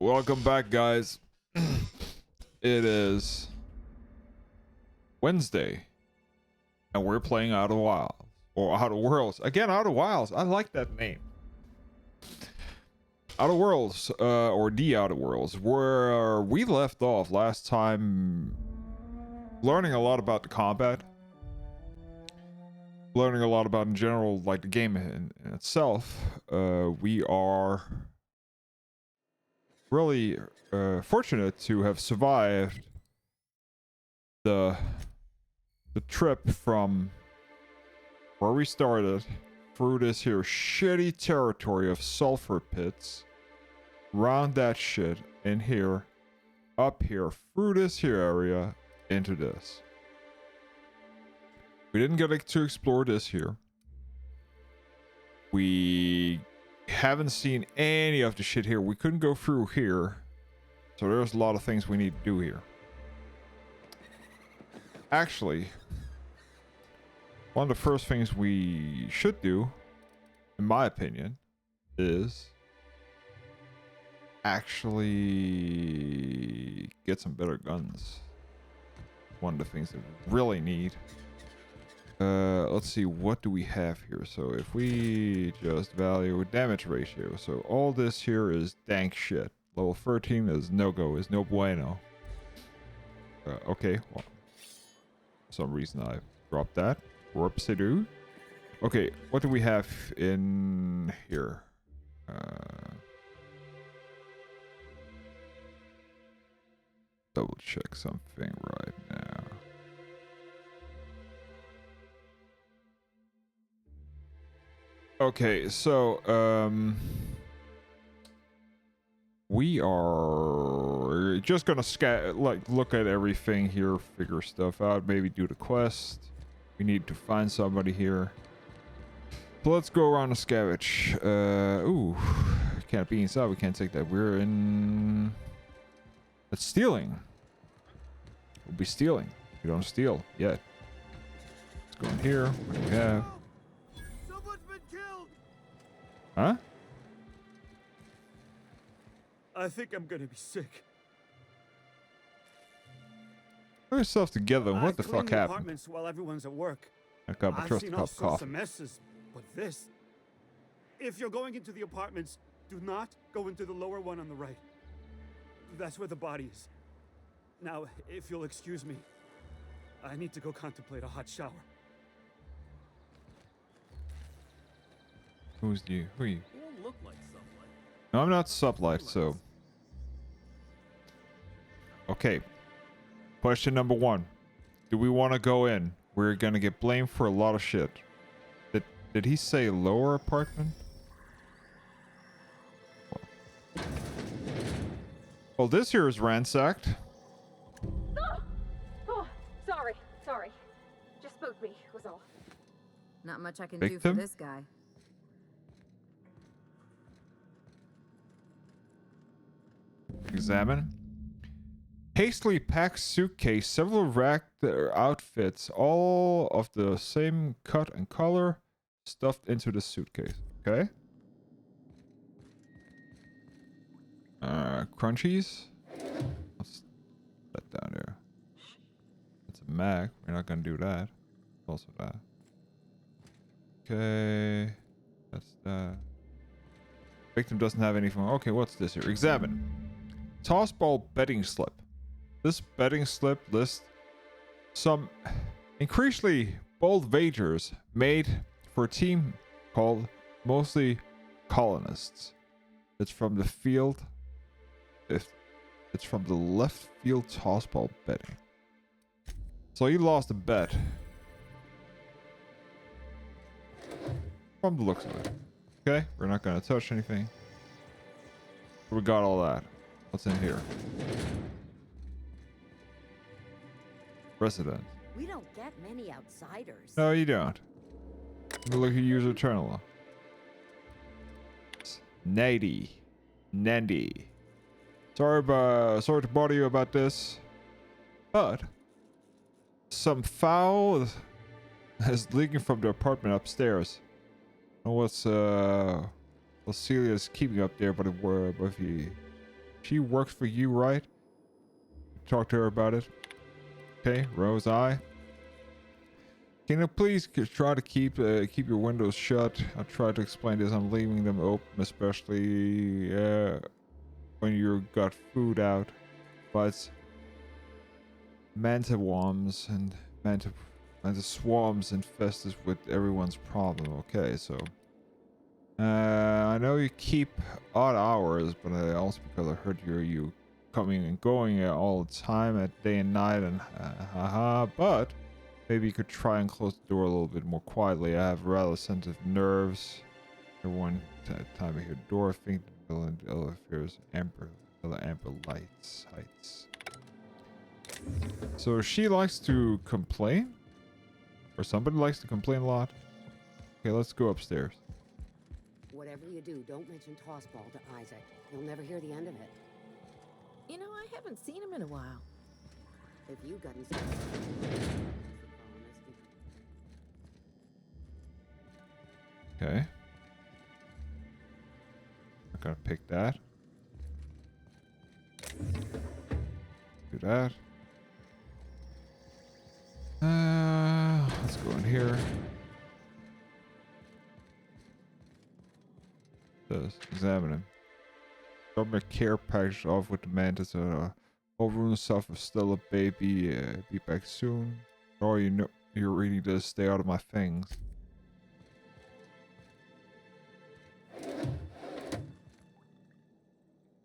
Welcome back, guys. It is Wednesday, and we're playing Outer Wilds. Or Outer Worlds. Again, Outer Wilds. I like that name. Outer Worlds, or The Outer Worlds, where we left off last time, learning a lot about the combat. Learning a lot about, in general, like the game in itself. We are really fortunate to have survived the trip from where we started through this here shitty territory of sulfur pits, round that shit in here, up here, through this here area, into this. We didn't get to explore this here. We haven't seen any of the shit here. We couldn't go through here. So there's a lot of things we need to do here. Actually, one of the first things we should do, in my opinion, is actually get some better guns. One of the things that we really need. Let's see, what do we have here? So if we just value damage ratio, so all this here is dank shit. Level 13 is no go, is no bueno. Okay, well, for some reason I dropped that. Whoopsie-doo. Okay, what do we have in here? Double check something right now. Okay, so we are just gonna look at everything here, figure stuff out, maybe do the quest. We need to find somebody here. So let's go around and scavenge. Ooh, can't be inside. We can't take that. We're in. That's stealing. We'll be stealing. We don't steal yet. Let's go in here. What do we have? Huh? I think I'm gonna be sick. Put yourself together. What the fuck happened? Apartments while everyone's at work. I got my trusty seen cup all of sorts coffee. of messes, but this. If you're going into the apartments, do not go into the lower one on the right. That's where the body is. Now, if you'll excuse me, I need to go contemplate a hot shower. Who are you? You don't look like sunlight. No, I'm not sublight, so. Okay. Question number 1. Do we want to go in? We're gonna get blamed for a lot of shit. Did he say lower apartment? Well, this here is ransacked. Oh, sorry. Just spooked me, was all. Not much I can do Victim? for this guy. Examine. Hastily packed suitcase, several racked outfits, all of the same cut and color, stuffed into the suitcase. Okay. Crunchies. Let's put that down there. It's a mag. We're not gonna do that. Also that. Okay. That's that. Victim doesn't have anything. Okay, what's this here? Examine. Tossball betting slip. This betting slip lists some increasingly bold wagers made for a team called Mostly Colonists. It's from the field. It's from the left field tossball betting. So he lost a bet. From the looks of it. Okay, we're not gonna touch anything. We got all that. What's in here? Resident. We don't get many outsiders. No, you don't. Look at user terminal. Nady. Nandy. Sorry to bother you about this. But some foul is leaking from the apartment upstairs. What's Well, Celia's keeping up there, but if she works for you, right? Talk to her about it. Okay, Rose Eye. Can you please try to keep your windows shut? I'll try to explain this. I'm leaving them open, especially when you got food out. But manta worms and manta swarms infest us with everyone's problem. Okay, so I know you keep odd hours, but also because I heard you coming and going all the time at day and night, and but maybe you could try and close the door a little bit more quietly. I have rather sensitive nerves. Everyone time I hear the door, I think the building elevators, amber heights. So she likes to complain, or somebody likes to complain a lot. Okay, let's go upstairs. Whatever you do, don't mention Tossball to Isaac. He'll never hear the end of it. You know, I haven't seen him in a while. If you got him started. Okay. Not gonna pick that. Do that. Let's go in here. Just examine him. Government care package off with the mantis. Whole room stuff is still a baby. Be back soon. Oh, you know you're reading this. Stay out of my things.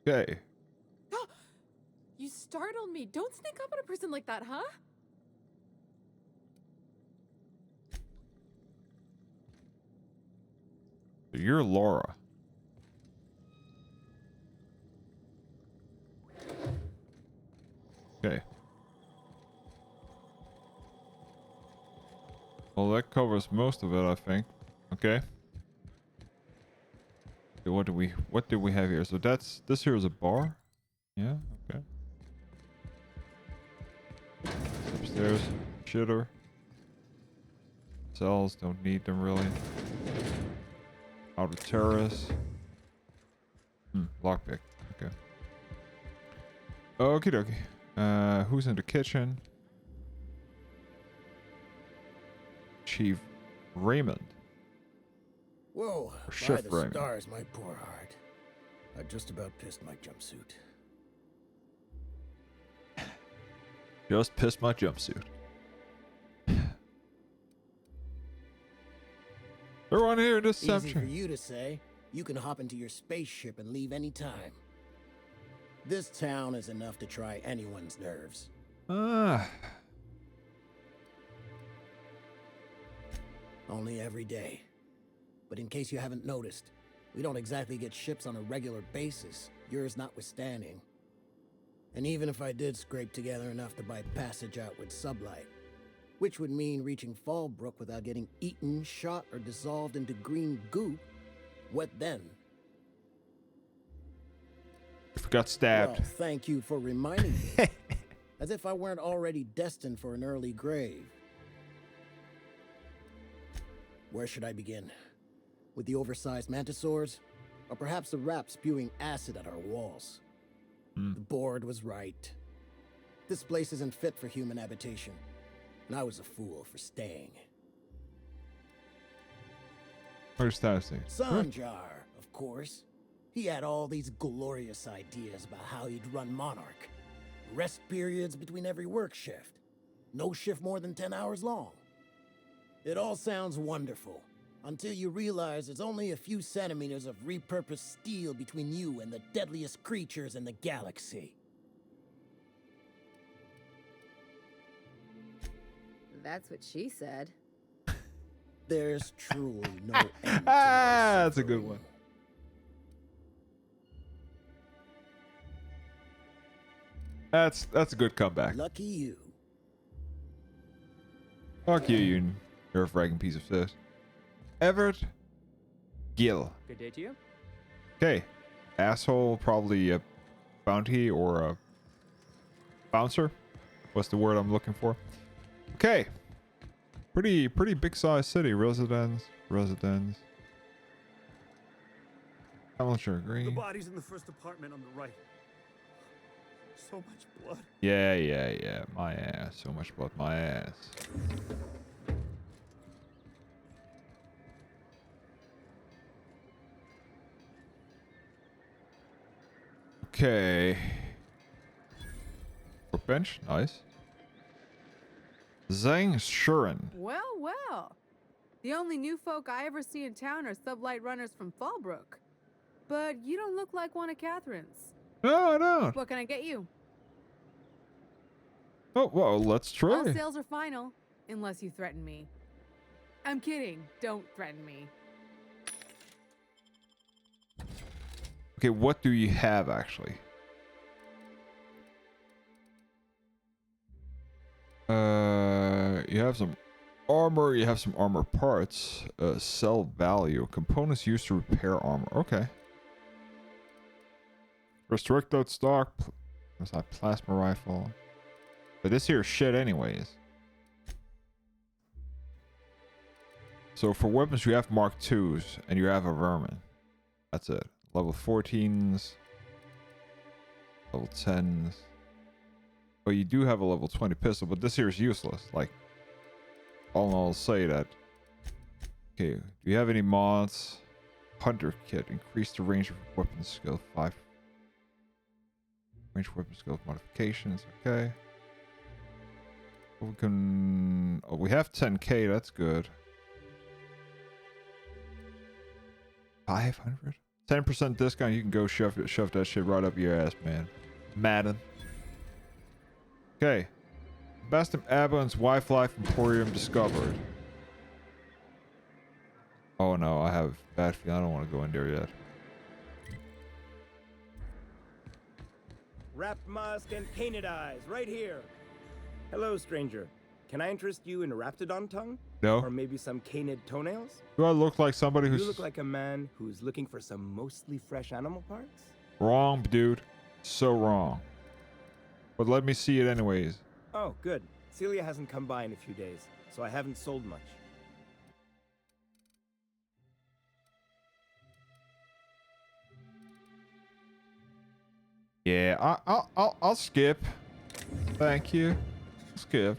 Okay. You startled me. Don't sneak up on a person like that, huh? You're Laura. Okay. Well, that covers most of it, I think. Okay. Okay, what do we have here? So this here is a bar. Yeah. Okay. Upstairs, shitter. Cells, don't need them really. Outer terrace. Lockpick. Okay. Okie dokie. Who's in the kitchen? Chief Raymond. Whoa, Or by Chef the Raymond. stars, my poor heart. I just about pissed my jumpsuit. Just pissed my jumpsuit. Everyone here in this Easy for section. you to say. You can hop into your spaceship and leave any time. This town is enough to try anyone's nerves. Only every day. But in case you haven't noticed, we don't exactly get ships on a regular basis, yours notwithstanding. And even if I did scrape together enough to buy passage out with sublight, which would mean reaching Fallbrook without getting eaten, shot, or dissolved into green goop, what then? Got stabbed. Well, thank you for reminding me. As if I weren't already destined for an early grave. Where should I begin? With the oversized mantisaurs? Or perhaps the rats spewing acid at our walls? The board was right. This place isn't fit for human habitation. And I was a fool for staying. Where's Tasty? Sanjar, of course. He had all these glorious ideas about how he'd run Monarch. Rest periods between every work shift. No shift more than 10 hours long. It all sounds wonderful, until you realize there's only a few centimeters of repurposed steel between you and the deadliest creatures in the galaxy. That's what she said. There's truly no end to my That's a good suffering. one. That's a good comeback. Lucky you. Fuck you, you nerve-wracking piece of shit. Everett Gill. Good day to you. Okay. Asshole, probably a bounty or a bouncer. What's the word I'm looking for? Okay. Pretty big size city. Residence. Temperature The green. body's in the first apartment on the right. So much blood. Yeah. My ass. So much blood. My ass. Okay. Workbench. Nice. Zhang Shuren. Well. The only new folk I ever see in town are sublight runners from Fallbrook. But you don't look like one of Catherine's. No, I don't. What can I get you? Oh, well, let's try. All sales are final, unless you threaten me. I'm kidding. Don't threaten me. Okay, what do you have actually? You have some armor, you have some armor parts, sell value, components used to repair armor. Okay. Restrict out stock. What's that? Plasma rifle. But this here is shit anyways. So for weapons you have Mark 2s and you have a vermin. That's it. Level 14s. Level 10s. But you do have a level 20 pistol, but this here is useless. Like, all in all, I'll say that. Okay, do you have any mods? Hunter kit. Increase the range of weapon skill 5. Range weapon skill modifications. Okay. We can... Oh, we have 10k. That's good. 500? 10% discount. You can go shove that shit right up your ass, man. Madden. Okay. Best of Abaddon's Wildlife Emporium discovered. Oh no, I have bad feeling. I don't want to go in there yet. Wrapped musk and painted eyes, right here. Hello, stranger. Can I interest you in Raptidon tongue? No. Or maybe some canid toenails? Do I look like somebody who's... You look like a man who's looking for some mostly fresh animal parts? Wrong, dude. So wrong. But let me see it anyways. Oh, good. Celia hasn't come by in a few days, so I haven't sold much. Yeah, I'll skip. Thank you. Skip.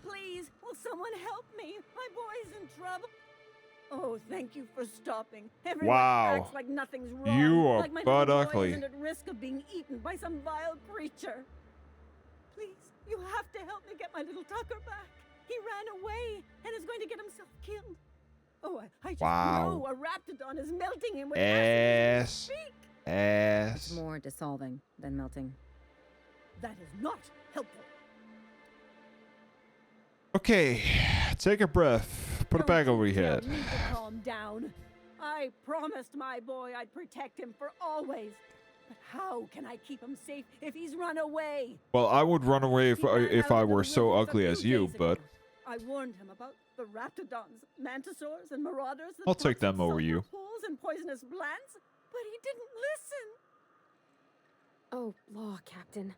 Please, will someone help me? My boy's in trouble. Oh, thank you for stopping. Everyone Wow. acts like nothing's wrong. You are like my butt little boy ugly. isn't at risk of being eaten by some vile creature. Please, you have to help me get my little Tucker back. He ran away and is going to get himself killed. Oh, I just Wow. know a Raptidon is melting him with Ass. acid. Speak. Ass. More dissolving than melting. That is not helpful. Okay, take a breath. Put it back Don't over you your tell head. me to calm down. I promised my boy I'd protect him for always. But how can I keep him safe if he's run away? Well, I would run away He ran if out I into were the so wilderness a ugly few as you, days but ago. I warned him about the Raptidons, Mantisaurs, and Marauders. That I'll take toxic them over sulfur you. Pools and poisonous glands, but he didn't listen. Oh, law, Captain.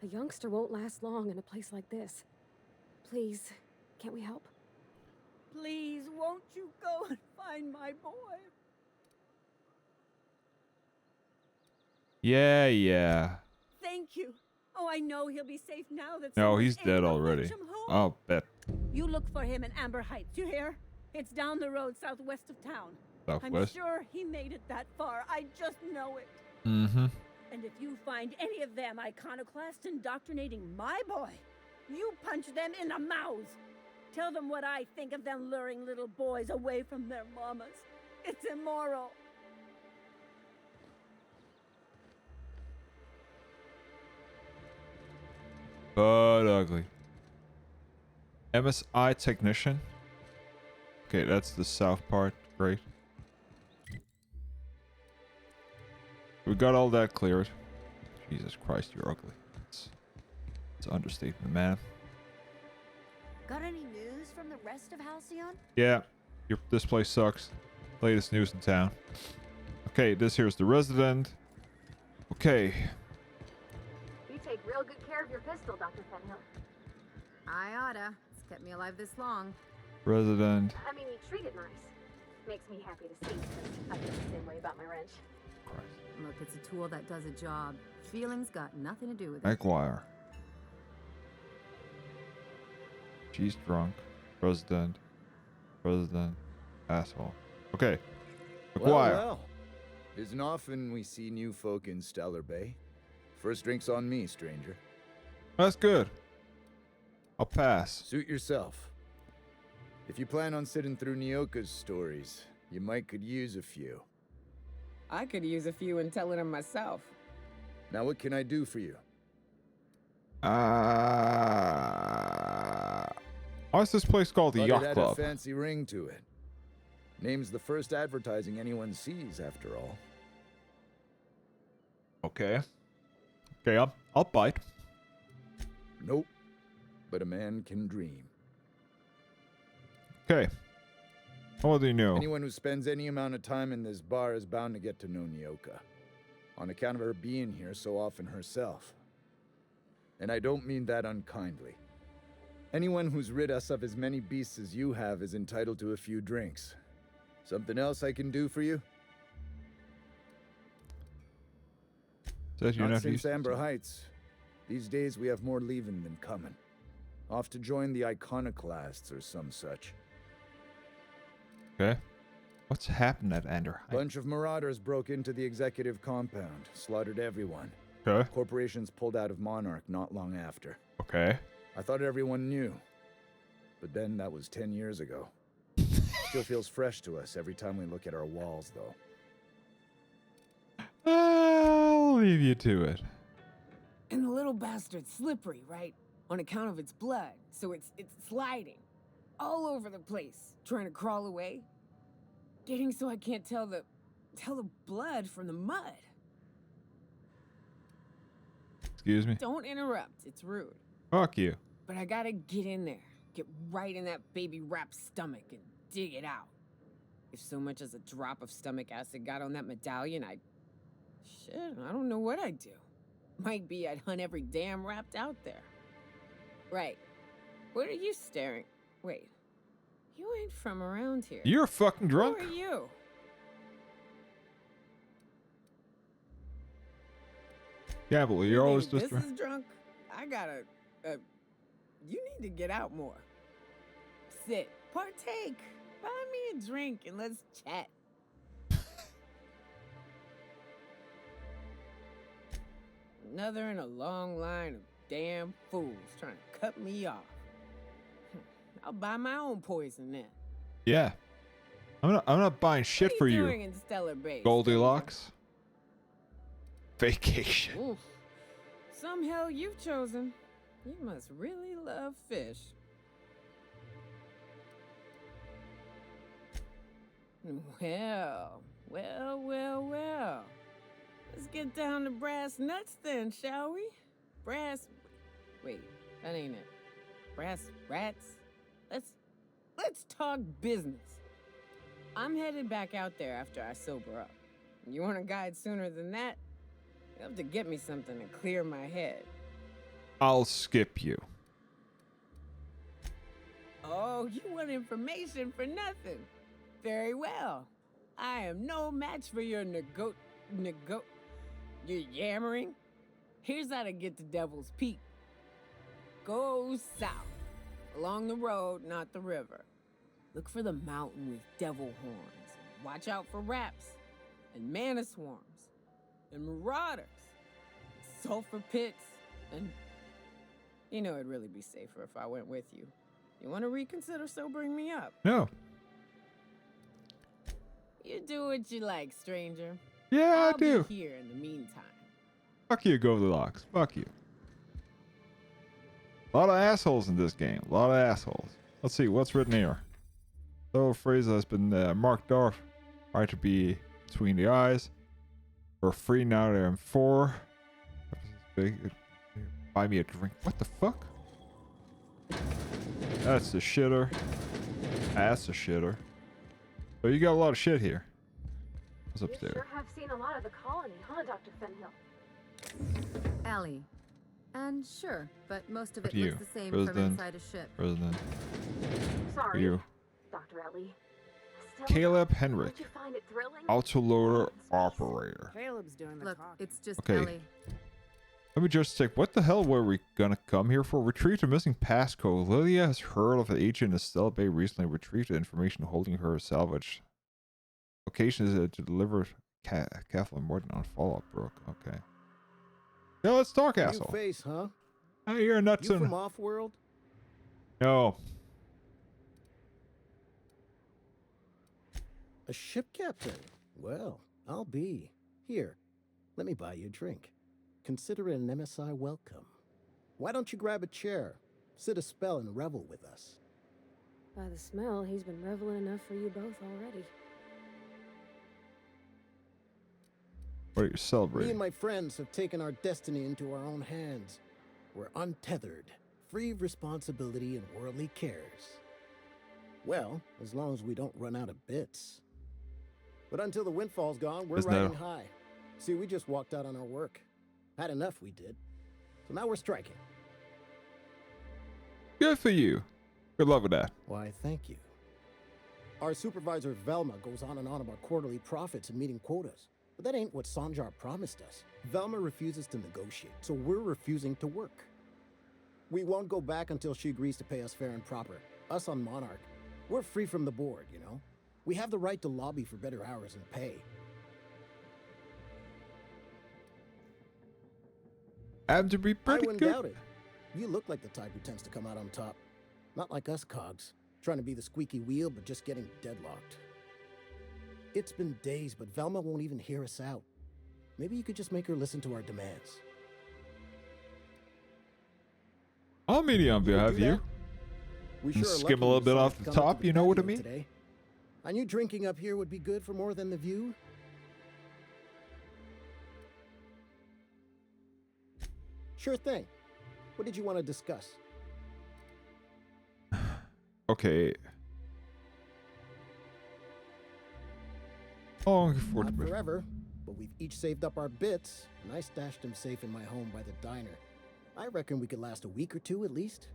A youngster won't last long in a place like this. Please, can't we help? Please, won't you go and find my boy? yeah. Thank you. Oh, I know he'll be safe now that No, someone's he's able dead to already. fetch him home. I'll bet. You look for him in Amber Heights, you hear? It's down the road southwest of town. I'm Southwest. sure he made it that far. I just know it. Mm-hmm. And if you find any of them iconoclasts indoctrinating my boy, you punch them in the mouths. Tell them what I think of them luring little boys away from their mamas. It's immoral. But ugly. MSI technician. Okay, that's the south part. Great. We got all that cleared. Jesus Christ, you're ugly. It's an understatement, man. Got any news from the rest of Halcyon? Yeah, this place sucks. Latest news in town. Okay, this here's the resident. Okay. You take real good care of your pistol, Dr. Fenhill. I oughta. It's kept me alive this long. Resident. I mean, you treat it nice. makes me happy to see, because I feel the same way about my wrench. Christ. Look, it's a tool that does a job. Feelings got nothing to do with it. McGuire. She's drunk. President. Asshole. Okay. McGuire. Well. Isn't often we see new folk in Stellar Bay. First drink's on me, stranger. That's good. I'll pass. Suit yourself. If you plan on sitting through Nyoka's stories, you might could use a few. I could use a few and telling them myself. Now what can I do for you? What's this place called? The But Yacht it had Club. a fancy ring to it. Name's the first advertising anyone sees, after all. Okay. Okay, I'll bite. Nope. But a man can dream. Okay. What do you know? Anyone who spends any amount of time in this bar is bound to get to know Nyoka. On account of her being here so often herself. And I don't mean that unkindly. Anyone who's rid us of as many beasts as you have is entitled to a few drinks. Something else I can do for you? Says you're Not not since used to- Amber Heights. These days we have more leaving than coming. Off to join the Iconoclasts or some such. Okay. What's happened at Ender? Bunch of marauders broke into the executive compound, slaughtered everyone. Okay. Corporations pulled out of Monarch not long after. Okay. I thought everyone knew. But then that was 10 years ago. Still feels fresh to us every time we look at our walls, though. I'll leave you to it. And the little bastard's slippery, right? On account of its blood. So it's sliding. All over the place. Trying to crawl away. Getting so I can't tell the blood from the mud. Excuse me? Don't interrupt. It's rude. Fuck you. But I gotta get in there. Get right in that baby rap's stomach and dig it out. If so much as a drop of stomach acid got on that medallion, shit, I don't know what I'd do. Might be I'd hunt every damn wrapped out there. Right. What are you staring? Wait. You ain't from around here. You're fucking drunk. Who are you? Yeah, but you're always This just drunk. is drunk. I gotta. You need to get out more. Sit. Partake. Buy me a drink and let's chat. Another in a long line of damn fools trying to cut me off. I'll buy my own poison then. Yeah. I'm not buying shit What for are you you. doing in Stellar Bay, Goldilocks. Vacation. stranger? Oof. Some hell you've chosen. You must really love fish. Well. Let's get down to brass nuts then, shall we? Wait, that ain't it. Brass rats? Let's talk business. I'm headed back out there after I sober up. You want a guide sooner than that? You have to get me something to clear my head. I'll skip you. Oh, you want information for nothing. Very well. I am no match for your your yammering. Here's how to get to Devil's Peak. Go south. Along the road, not the river. Look for the mountain with devil horns. Watch out for raps. And mana swarms. And marauders. Sulfur pits. And... You know it'd really be safer if I went with you. You want to reconsider sobering me up? No. You do what you like, stranger. Yeah, I'll I do. be here in the meantime. Fuck you, Goldilocks. Fuck you. A lot of assholes in this game. A lot of assholes. Let's see, what's written here? So phrase has been marked off. Right to be between the eyes. We're free now, there are 4. Buy me a drink. What the fuck? That's the shitter. That's the shitter. So you got a lot of shit here. What's You upstairs? sure have seen a lot of the colony, huh, Dr. Fenhill? Alley. And sure, but most of What it are you? looks the same President? from inside a ship. President. Sorry, You. Dr. Ellie. Caleb Henrik, Don't you find it thrilling? autoloader operator. Caleb's doing the Look, talking. it's just Okay. Ellie. Let me just check. What the hell were we gonna come here for? Retrieve the missing passcode. Lilia has heard of an agent in Estelle Bay recently retrieved the information holding her salvage. Location is to deliver Kathleen Morton on Fallout Brook. Okay. Yeah, let's talk, New asshole. face, huh? Oh, you're nuts. You from Offworld? No. A ship captain? Well, I'll be. Here, let me buy you a drink. Consider it an MSI welcome. Why don't you grab a chair, sit a spell, and revel with us? By the smell, he's been reveling enough for you both already. What are you Me celebrating? and my friends have taken our destiny into our own hands. We're untethered, free of responsibility and worldly cares. Well, as long as we don't run out of bits. But until the windfall's gone, we're There's no- riding high. See, we just walked out on our work. Had enough, we did. So now we're striking. Good for you. Good luck with that. Why, thank you. Our supervisor, Velma, goes on and on about quarterly profits and meeting quotas. But that ain't what Sanjar promised us. Velma refuses to negotiate, so we're refusing to work. We won't go back until she agrees to pay us fair and proper. Us on Monarch, we're free from the board, you know? We have the right to lobby for better hours and pay. Happen to be I pretty wouldn't good. doubt it. You look like the type who tends to come out on top. Not like us cogs, trying to be the squeaky wheel but just getting deadlocked. It's been days, but Velma won't even hear us out. Maybe you could just make her listen to our demands. I'll meet you on behalf of you. We And sure are skim lucky a little you bit decided off to the come top, into you know what I patio mean? Today. I knew drinking up here would be good for more than the view. Sure thing. What did you want to discuss? Okay. How long for Not forever, but we've each saved up our bits, and I stashed them safe in my home by the diner. I reckon we could last a week or two at least.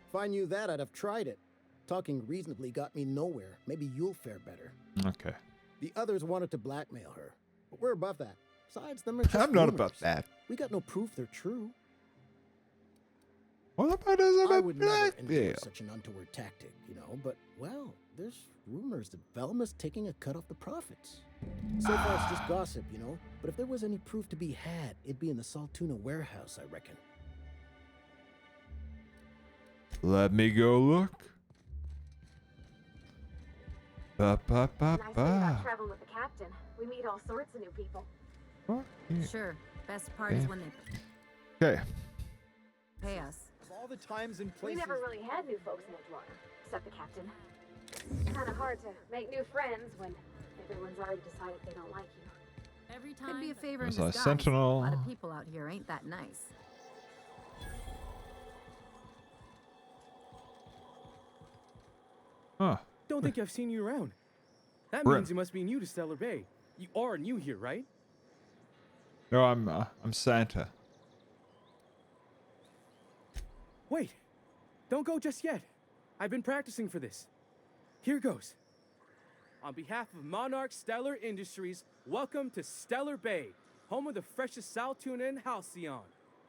If I knew that, I'd have tried it. Talking reasonably got me nowhere. Maybe you'll fare better. Okay. The others wanted to blackmail her, but we're above that. Besides, them are just I'm not about rumors. that. We got no proof they're true. What about us I about would never endure blackmail? such an untoward tactic, you know, but, well, there's rumors that Velma's taking a cut off the profits. So far, it's just gossip, you know, but if there was any proof to be had, it'd be in the Saltuna warehouse, I reckon. Let me go look. Ba ba ba Nice thing about ba. traveling with the captain. We meet all sorts of new people. Fuck yeah. Sure. Best part is Yeah. when they Okay. pay us. Of all the times and We places. never really had new folks in Edgewater, except the captain. Kind of hard to make new friends when everyone's already decided they don't like you. Every time. Could be a favor in There's a disguise. sentinel. A lot of people out here ain't that nice. Huh. Don't think I've seen you around. That Brim. means you must be new to Stellar Bay. You are new here, right? No, I'm Santa. Wait, don't go just yet. I've been practicing for this. Here goes. On behalf of Monarch Stellar Industries, welcome to Stellar Bay, home of the freshest sal tuna in Halcyon.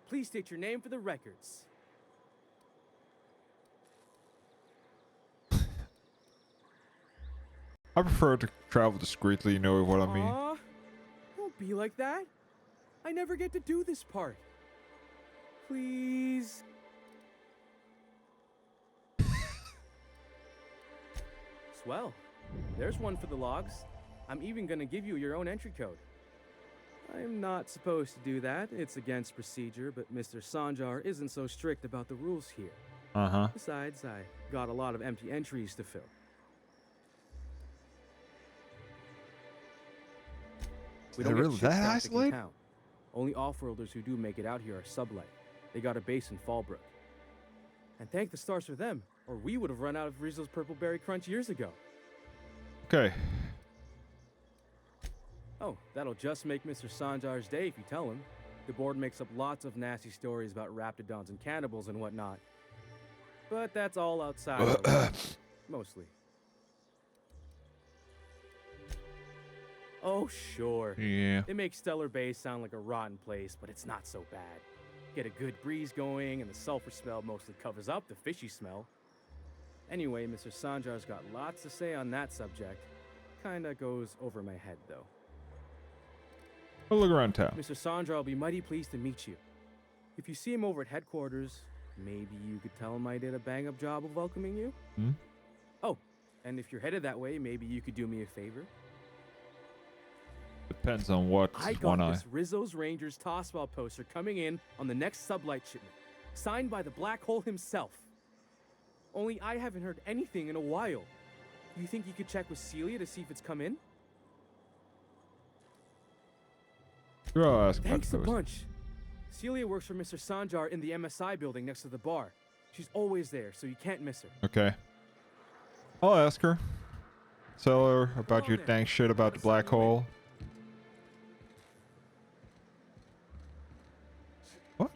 Please state your name for the records. I prefer to travel discreetly, you know what I mean? Aw, don't be like that. I never get to do this part. Please. Swell. There's one for the logs. I'm even gonna give you your own entry code. I'm not supposed to do that. It's against procedure, but Mr. Sanjar isn't so strict about the rules here. Uh-huh. Besides, I got a lot of empty entries to fill. We Is don't it get really ship that traffic in isolated? town. Only off-worlders who do make it out here are sublight. They got a base in Fallbrook. And thank the stars for them, or we would have run out of Rizzo's Purple Berry Crunch years ago. Okay. Oh, that'll just make Mr. Sanjar's day if you tell him. The board makes up lots of nasty stories about raptidons and cannibals and whatnot. but that's all outside mostly. Oh, sure. Yeah. They make Stellar Bay sound like a rotten place, but it's not so bad. Get a good breeze going, and the sulfur smell mostly covers up the fishy smell. Anyway, Mr. Sanjar's got lots to say on that subject. Kinda goes over my head, though. We'll look around town. Mr. Sanjar will be mighty pleased to meet you. If you see him over at headquarters, maybe you could tell him I did a bang-up job of welcoming you? Hmm? Oh, and if you're headed that way, maybe you could do me a favor? Depends on what I got one eye. this Rizzo's Rangers tossball poster coming in on the next sublight shipment, signed by the Black Hole himself. Only I haven't heard anything in a while. You think you could check with Celia to see if it's come in? Sure, I'll ask about Thanks a those. bunch. Celia works for Mr. Sanjar in the MSI building next to the bar. She's always there, so you can't miss her. Okay. I'll ask her. Tell her about Oh, your there. dang shit about the black hole. What?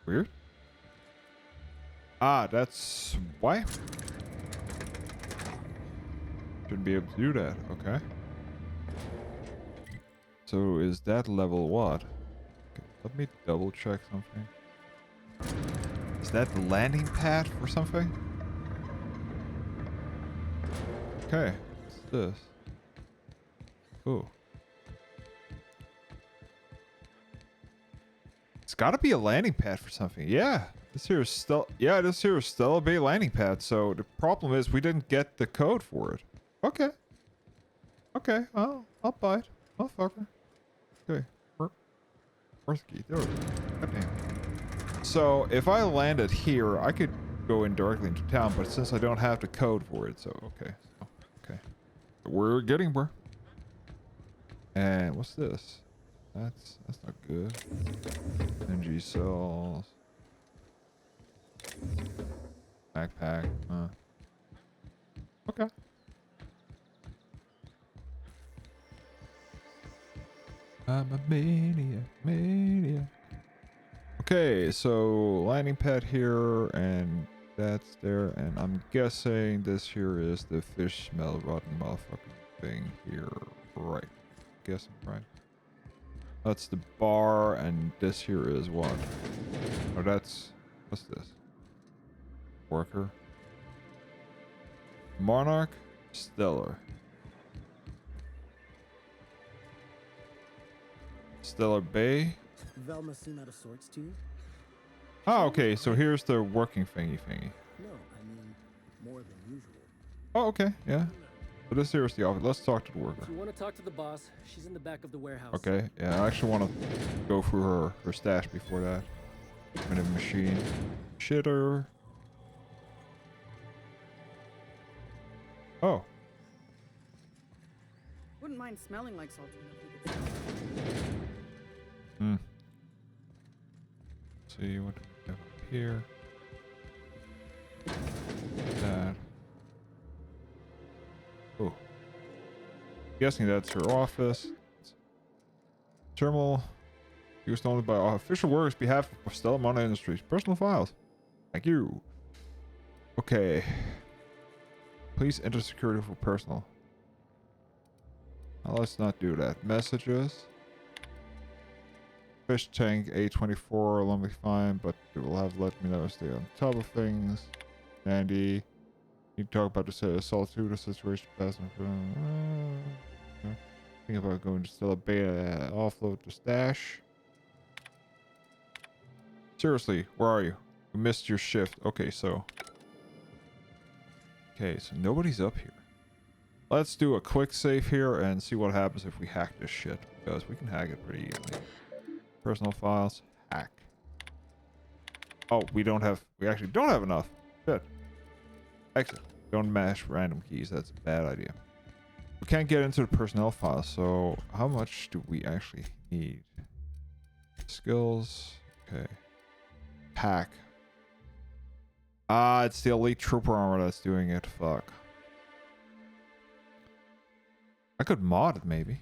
Weird. Ah, that's why. Shouldn't be able to do that. Okay. So is that level what? Okay, let me double check something. Is that the landing pad for something? Okay, what's this? Ooh. It's gotta be a landing pad for something. Yeah. This here is still a Bay landing pad, so the problem is we didn't get the code for it. Okay. Okay, I'll buy it. Motherfucker. Okay. Where's the key? There it is. Goddamn. So if I landed here, I could go in directly into town, but since I don't have the code for it, so okay. So, okay. We're getting where. And what's this? That's not good. NG cells. Backpack. Okay. I'm a maniac. Okay, so landing pad here, and that's there, and I'm guessing this here is the fish smell rotten motherfucking thing here, right? Guessing right. That's the bar, and this here is what? Oh, that's what's this? Worker. Monarch, Stellar. Stellar Bay. Velma seem out of sorts to you? Oh, okay, so here's the working thingy. No, I mean more than usual. Oh, okay, yeah. So this here is the office. Let's talk to the worker. If you want to talk to the boss, she's in the back of the warehouse. Okay, yeah, I actually want to go through her stash before that. Minute machine. Shitter. Oh. Wouldn't mind smelling like salty if you could smell. Hmm. See what do we have up here. That. Oh. Guessing that's her office. Terminal used only by official workers behalf of Stella Mana Industries. Personal files. Thank you. Okay. Please enter security for personal. Now let's not do that. Messages. Fish tank A24 along be fine, but it will have to let me know stay on top of things. Andy. You talk about the solitude of situation past think about going to Stella Beta offload the stash. Seriously, where are you? You missed your shift. Okay, so nobody's up here. Let's do a quick save here and see what happens if we hack this shit, because we can hack it pretty easily. Personal files, hack. Oh, we actually don't have enough. Good. Exit. Don't mash random keys. That's a bad idea. We can't get into the personnel file, so how much do we actually need? Skills. Okay. Pack. Ah, it's the elite trooper armor that's doing it. Fuck. I could mod it maybe.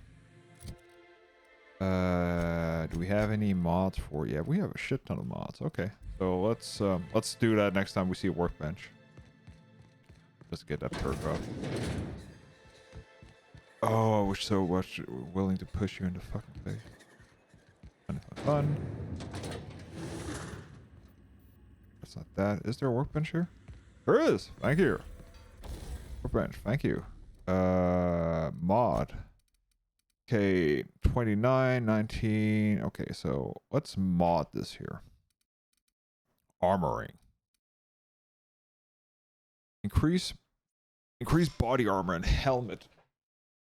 Do we have any mods for? Yeah, we have a shit ton of mods. Okay, so let's do that next time we see a workbench. Let's get that perk up. Oh, I wish so much willing to push you in the fucking face. Fun, fun, fun. That's not that. Is there a workbench here? There is. Thank you. Workbench. Thank you. Mod. Okay, 29, 19. Okay, so let's mod this here. Armoring. Increase body armor and helmet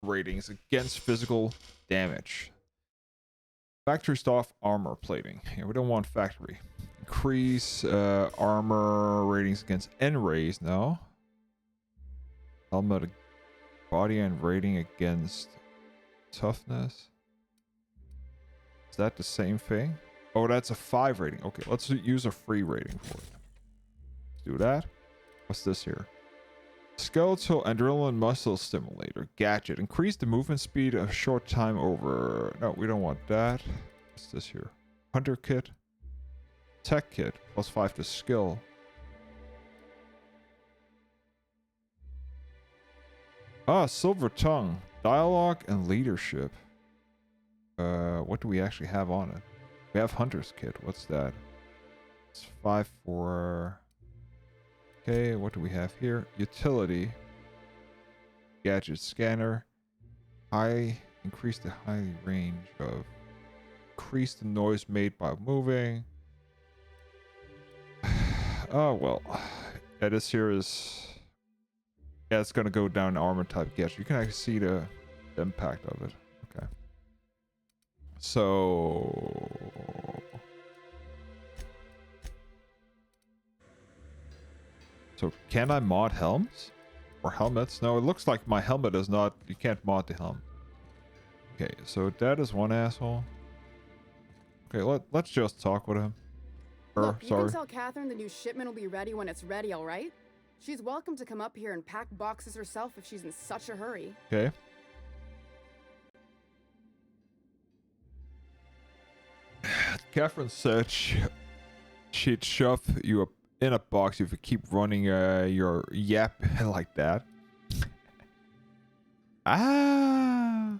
ratings against physical damage. Factory stuff armor plating. Yeah, we don't want factory. Increase armor ratings against N-rays. No. Helmet body and rating against toughness. Is that the same thing? Oh, that's a 5 rating. Okay, let's use a free rating for it. Let's do that. What's this here? Skeletal adrenaline muscle stimulator gadget. Increase the movement speed a short time over. No, we don't want that. What's this here? Hunter kit. Tech kit. +5 to skill. Ah, silver tongue. Dialogue and leadership. What do we actually have on it? We have hunter's kit. What's that? It's 5 for... Okay, what do we have here? Utility. Gadget scanner. Increase the high range of... Increase the noise made by moving. Oh, well. Yeah, this here is... Yeah, it's gonna go down armor type gadget. You can actually see the impact of it. Okay. So... So can I mod helms? Or helmets? No, it looks like my helmet is not... You can't mod the helm. Okay, so that is one asshole. Okay, let's just talk with him. Look, you sorry. can tell Catherine the new shipment will be ready when it's ready, alright? She's welcome to come up here and pack boxes herself if she's in such a hurry. Okay. Catherine said she'd shove you up in a box if you keep running your yap like that. Ah.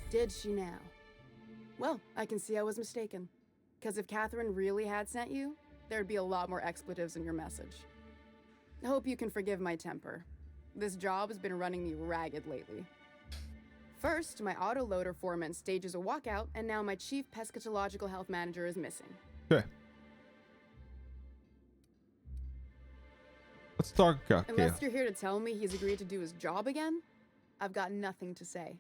Did she now? Well, I can see I was mistaken. Because if Catherine really had sent you, there'd be a lot more expletives in your message. I hope you can forgive my temper. This job has been running me ragged lately. First, my autoloader foreman stages a walkout, and now my chief pescatological health manager is missing. Okay. Let's talk. Okay. Unless you're here to tell me he's agreed to do his job again, I've got nothing to say.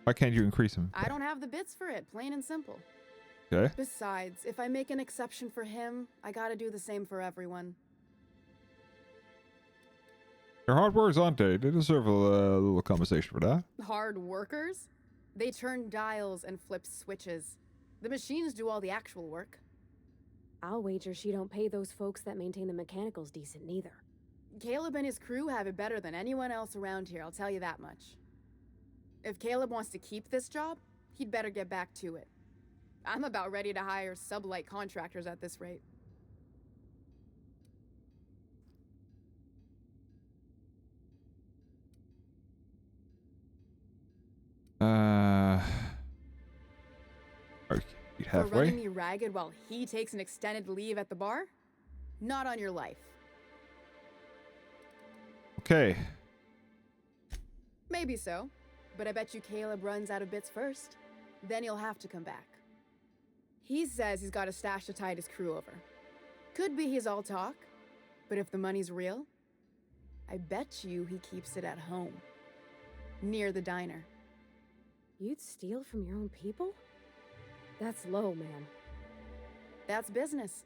Why can't you increase him? I don't have the bits for it, plain and simple. Okay. Besides, if I make an exception for him, I gotta do the same for everyone. They're hard workers, aren't they? They deserve a little compensation for that. Hard workers? They turn dials and flip switches. The machines do all the actual work. I'll wager she don't pay those folks that maintain the mechanicals decent neither. Caleb and his crew have it better than anyone else around here, I'll tell you that much. If Caleb wants to keep this job, he'd better get back to it. I'm about ready to hire sublight contractors at this rate. Okay, for running me ragged while he takes an extended leave at the bar? Not on your life. Okay. Maybe so, but I bet you Caleb runs out of bits first. Then he'll have to come back. He says he's got a stash to tide his crew over. Could be he's all talk, but if the money's real, I bet you he keeps it at home. Near the diner. You'd steal from your own people? That's low, man. That's business.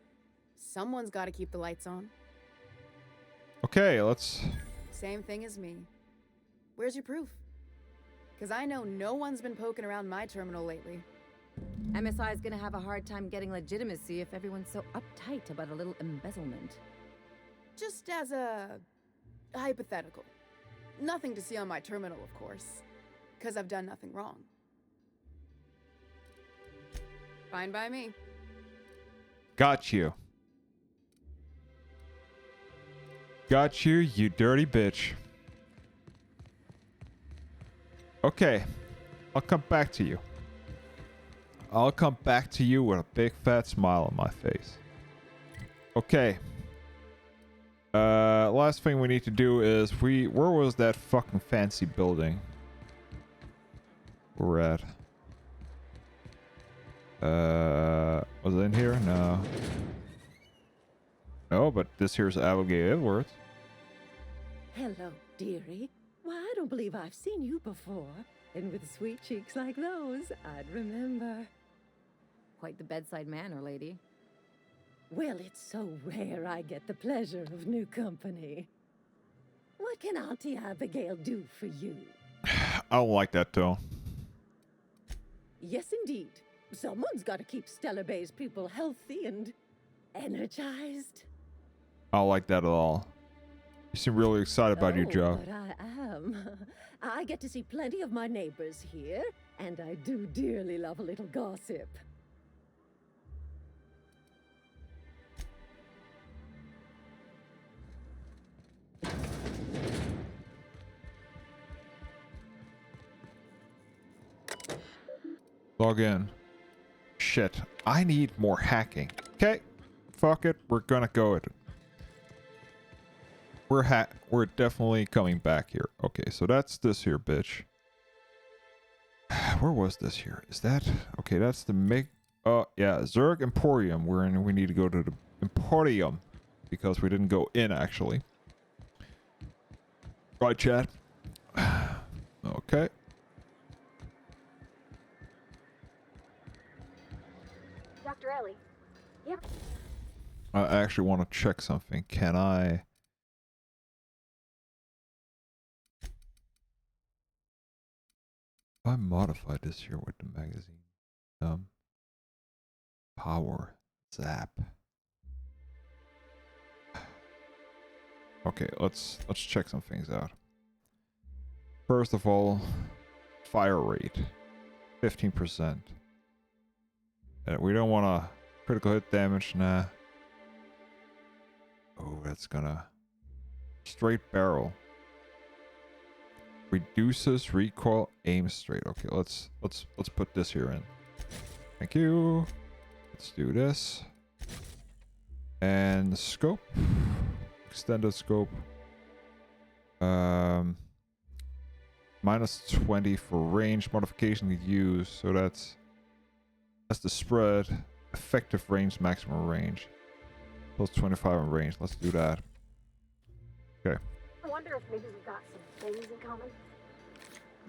Someone's got to keep the lights on. Okay, let's... Same thing as me. Where's your proof? Because I know no one's been poking around my terminal lately. MSI is gonna have a hard time getting legitimacy if everyone's so uptight about a little embezzlement. Just as a hypothetical. Nothing to see on my terminal, of course, because I've done nothing wrong. Fine by me. Got you. Got you, you dirty bitch. Okay. I'll come back to you. I'll come back to you with a big fat smile on my face. Okay. Last thing we need to do is where was that fucking fancy building? We're at. Was it in here? No. No, but this here's Abigail Edwards. Hello, dearie. Why, I don't believe I've seen you before. And with sweet cheeks like those, I'd remember. Quite the bedside manner, lady. Well, it's so rare I get the pleasure of new company. What can Auntie Abigail do for you? I don't like that tone. Yes, indeed. Someone's got to keep Stellar Bay's people healthy and energized. I don't like that at all. You seem really excited about your job. But I am. I get to see plenty of my neighbors here, and I do dearly love a little gossip. Log in. Shit. I need more hacking. Okay. Fuck it. We're gonna go with it. We're definitely coming back here. Okay, so that's this here, bitch. Where was this here? Is that... Okay, that's the yeah, Zerg Emporium. We need to go to the Emporium. Because we didn't go in, actually. Right, chat? Okay. Dr. Ellie. Yep. I actually want to check something. Can I... If I modify this here with the magazine. Power. Zap. Okay, let's check some things out. First of all, fire rate. 15%. We don't want to critical hit damage, nah. Oh, that's gonna... Straight barrel. Reduces recoil, aim straight. Okay, let's put this here in. Thank you. Let's do this. And scope. Extended scope. Minus 20 for range modification to use. So that's the spread. Effective range, maximum range. Plus 25 in range. Let's do that. Okay. I wonder if maybe we've got some things in common.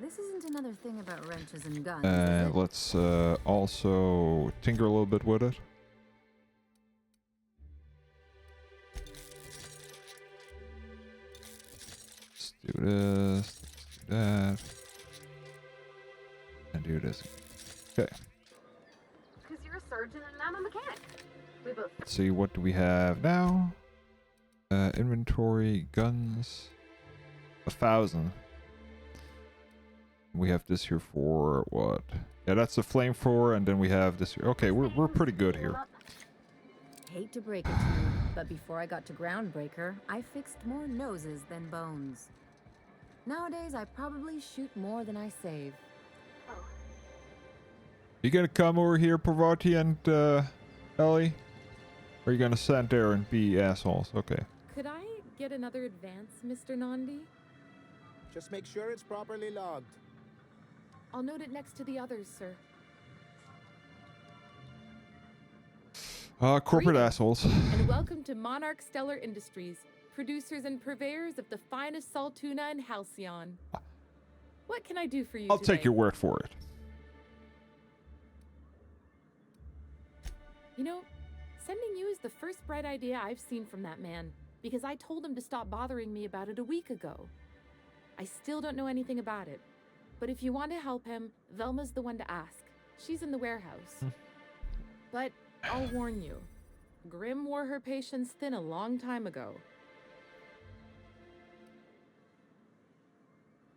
This isn't another thing about wrenches and guns, And is it? let's also tinker a little bit with it. Let's do this. Let's do that. And do this. Okay. Because you're a surgeon and I'm a mechanic. We both. Let's see, what do we have now? Inventory, guns. 1,000. We have this here for what? Yeah, that's the flamethrower, and then we have this here. Okay, we're pretty good here. Hate to break it to you, but before I got to Groundbreaker, I fixed more noses than bones. Nowadays, I probably shoot more than I save. You gonna come over here, Parvati and Ellie? Or are you gonna stand there and be assholes? Okay. Could I get another advance, Mr. Nandi? Just make sure it's properly logged. I'll note it next to the others, sir. Corporate Greetings, assholes. And welcome to Monarch Stellar Industries, producers and purveyors of the finest salt tuna in Halcyon. What can I do for you I'll today? take your word for it. You know, sending you is the first bright idea I've seen from that man, because I told him to stop bothering me about it a week ago. I still don't know anything about it, but if you want to help him, Velma's the one to ask. She's in the warehouse. But I'll warn you, Grim wore her patience thin a long time ago.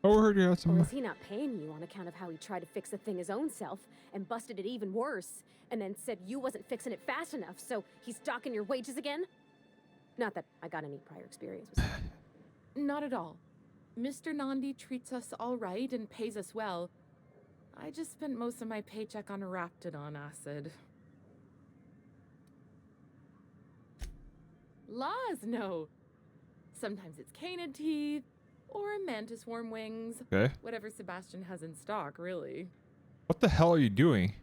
Oh, I heard you had Or some. is he not paying you on account of how he tried to fix the thing his own self and busted it even worse, and then said you wasn't fixing it fast enough, so he's docking your wages again? Not that I got any prior experience with that. Not at all. Mr. Nandi treats us all right and pays us well. I just spent most of my paycheck on Raptidon acid. Laws, no. Sometimes it's canid teeth, or mantis worm wings. Okay. Whatever Sebastian has in stock, really. What the hell are you doing?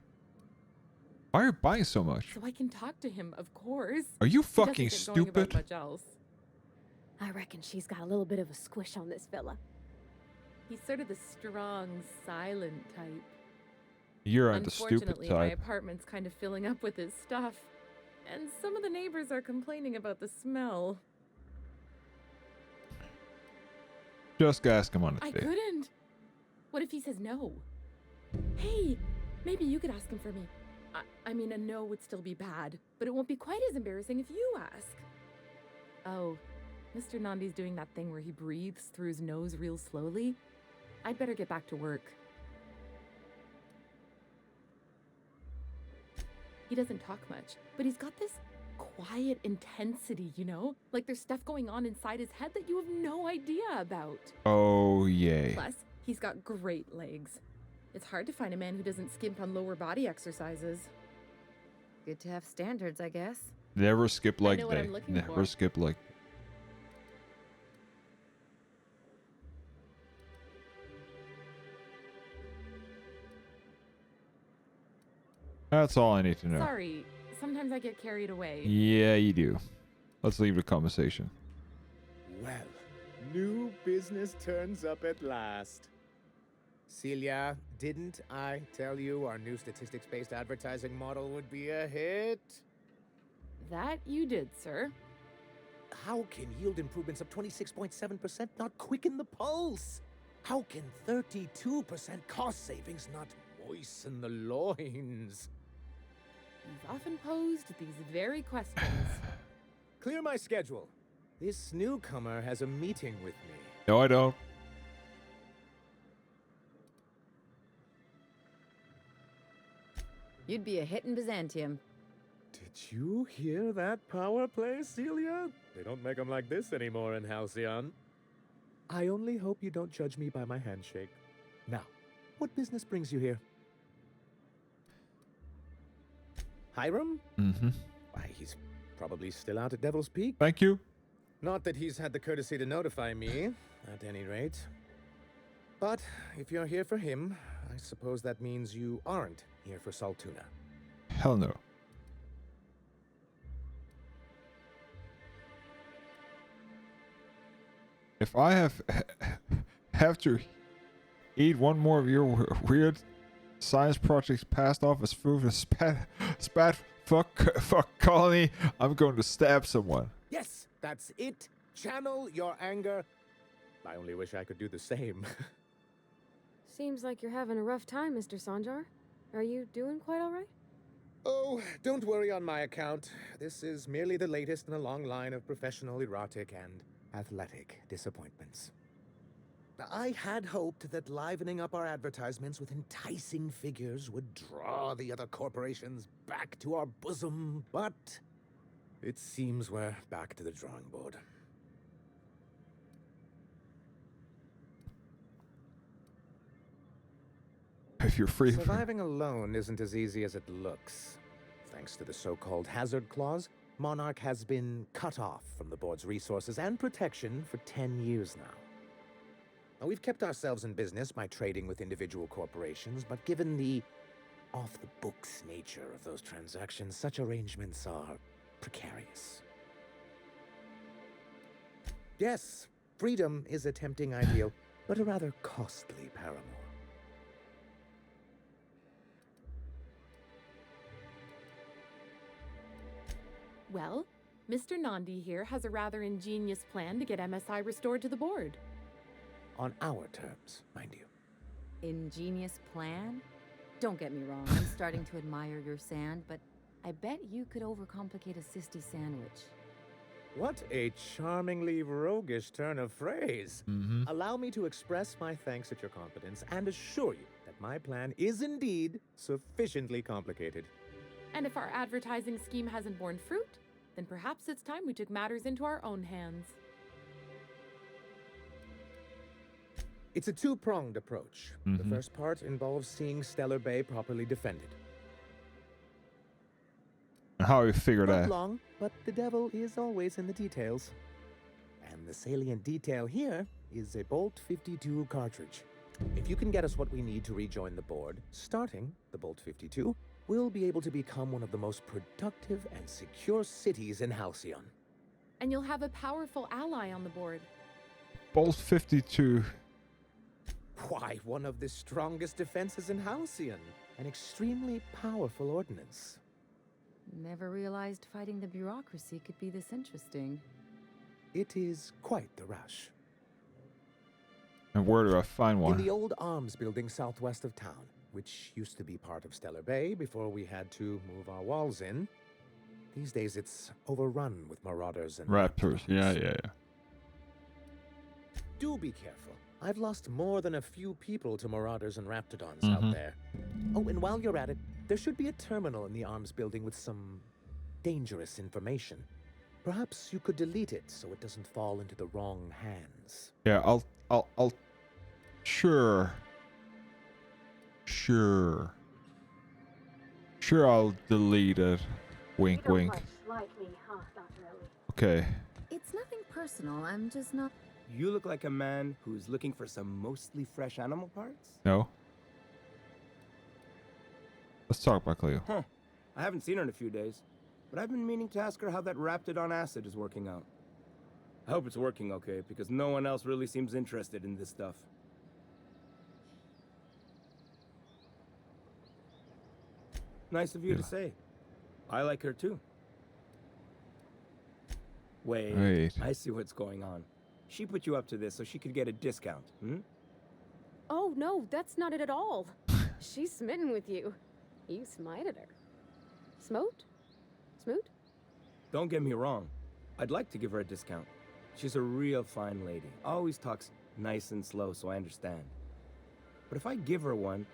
Why are you buying so much? So I can talk to him, of course. Are you He doesn't fucking get going about stupid? much else. I reckon she's got a little bit of a squish on this fella. He's sort of the strong, silent type. You're the stupid Unfortunately, my type. apartment's kind of filling up with his stuff. And some of the neighbors are complaining about the smell. Just ask him on I a date. couldn't. What if he says no? Hey, maybe you could ask him for me. I mean, a no would still be bad, but it won't be quite as embarrassing if you ask. Oh, Mr. Nandi's doing that thing where he breathes through his nose real slowly. I'd better get back to work. He doesn't talk much, but he's got this quiet intensity, you know? Like there's stuff going on inside his head that you have no idea about. Oh, yay. Plus, he's got great legs. It's hard to find a man who doesn't skimp on lower body exercises. Good to have standards, I guess. Never skip leg know what day. I'm looking Never for. skip leg. That's all I need to know. Sorry, sometimes I get carried away. Yeah, you do. Let's leave the conversation. Well, new business turns up at last. Celia, didn't I tell you our new statistics-based advertising model would be a hit? That you did, sir. How can yield improvements of 26.7% not quicken the pulse? How can 32% cost savings not moisten the loins? You've often posed these very questions. Clear my schedule. This newcomer has a meeting with me. No, I don't. You'd be a hit in Byzantium. Did you hear that power play, Celia? They don't make them like this anymore in Halcyon. I only hope you don't judge me by my handshake. Now, what business brings you here? Hiram? Mm-hmm. Why, he's probably still out at Devil's Peak. Thank you. Not that he's had the courtesy to notify me, at any rate. But if you're here for him, I suppose that means you aren't here for Saltuna. Hell no. If I have to eat one more of your weird science projects passed off as food and spat fuck colony, I'm going to stab someone. Yes, that's it. Channel your anger. I only wish I could do the same. Seems like you're having a rough time, Mr. Sanjar. Are you doing quite all right? Oh, don't worry on my account. This is merely the latest in a long line of professional erotic and athletic disappointments. I had hoped that livening up our advertisements with enticing figures would draw the other corporations back to our bosom, but it seems we're back to the drawing board. If you're free. Surviving alone isn't as easy as it looks. Thanks to the so-called hazard clause, Monarch has been cut off from the board's resources and protection for 10 years now. Now, we've kept ourselves in business by trading with individual corporations, but given the off-the-books nature of those transactions, such arrangements are precarious. Yes, freedom is a tempting ideal, but a rather costly paramour. Well, Mr. Nandi here has a rather ingenious plan to get MSI restored to the board. On our terms, mind you. Ingenious plan? Don't get me wrong, I'm starting to admire your sand, but I bet you could overcomplicate a sisty sandwich. What a charmingly roguish turn of phrase. Allow me to express my thanks at your confidence and assure you that my plan is indeed sufficiently complicated. And if our advertising scheme hasn't borne fruit, then perhaps it's time we took matters into our own hands. It's a two-pronged approach. The first part involves seeing Stellar Bay properly defended. How you figure Not that? long, but the devil is always in the details. And the salient detail here is a Bolt 52 cartridge. If you can get us what we need to rejoin the board, starting the Bolt 52, we'll be able to become one of the most productive and secure cities in Halcyon. And you'll have a powerful ally on the board. Bolt 52. Why, one of the strongest defenses in Halcyon. An extremely powerful ordnance. Never realized fighting the bureaucracy could be this interesting. It is quite the rush. And where do I find one? In the old arms building southwest of town, which used to be part of Stellar Bay before we had to move our walls in. These days it's overrun with marauders and Raptors. Yeah. Do be careful. I've lost more than a few people to marauders and raptidons out there. Oh, and while you're at it, there should be a terminal in the arms building with some dangerous information. Perhaps you could delete it so it doesn't fall into the wrong hands. Yeah, I'll. Sure, I'll delete it. Wink, You don't wink. much like me, huh, Dr. Ellie? Okay. It's nothing personal, I'm just not... You look like a man who's looking for some mostly fresh animal parts? No. Let's talk about Cleo. Huh. I haven't seen her in a few days, but I've been meaning to ask her how that Raptidon acid is working out. I hope it's working okay, because no one else really seems interested in this stuff. Nice of you to say. I like her too. Wait, I see what's going on. She put you up to this so she could get a discount, hmm? Oh, no, that's not it at all. She's smitten with you. You smited her. Smote? Smoot? Don't get me wrong. I'd like to give her a discount. She's a real fine lady. Always talks nice and slow, so I understand. But if I give her one,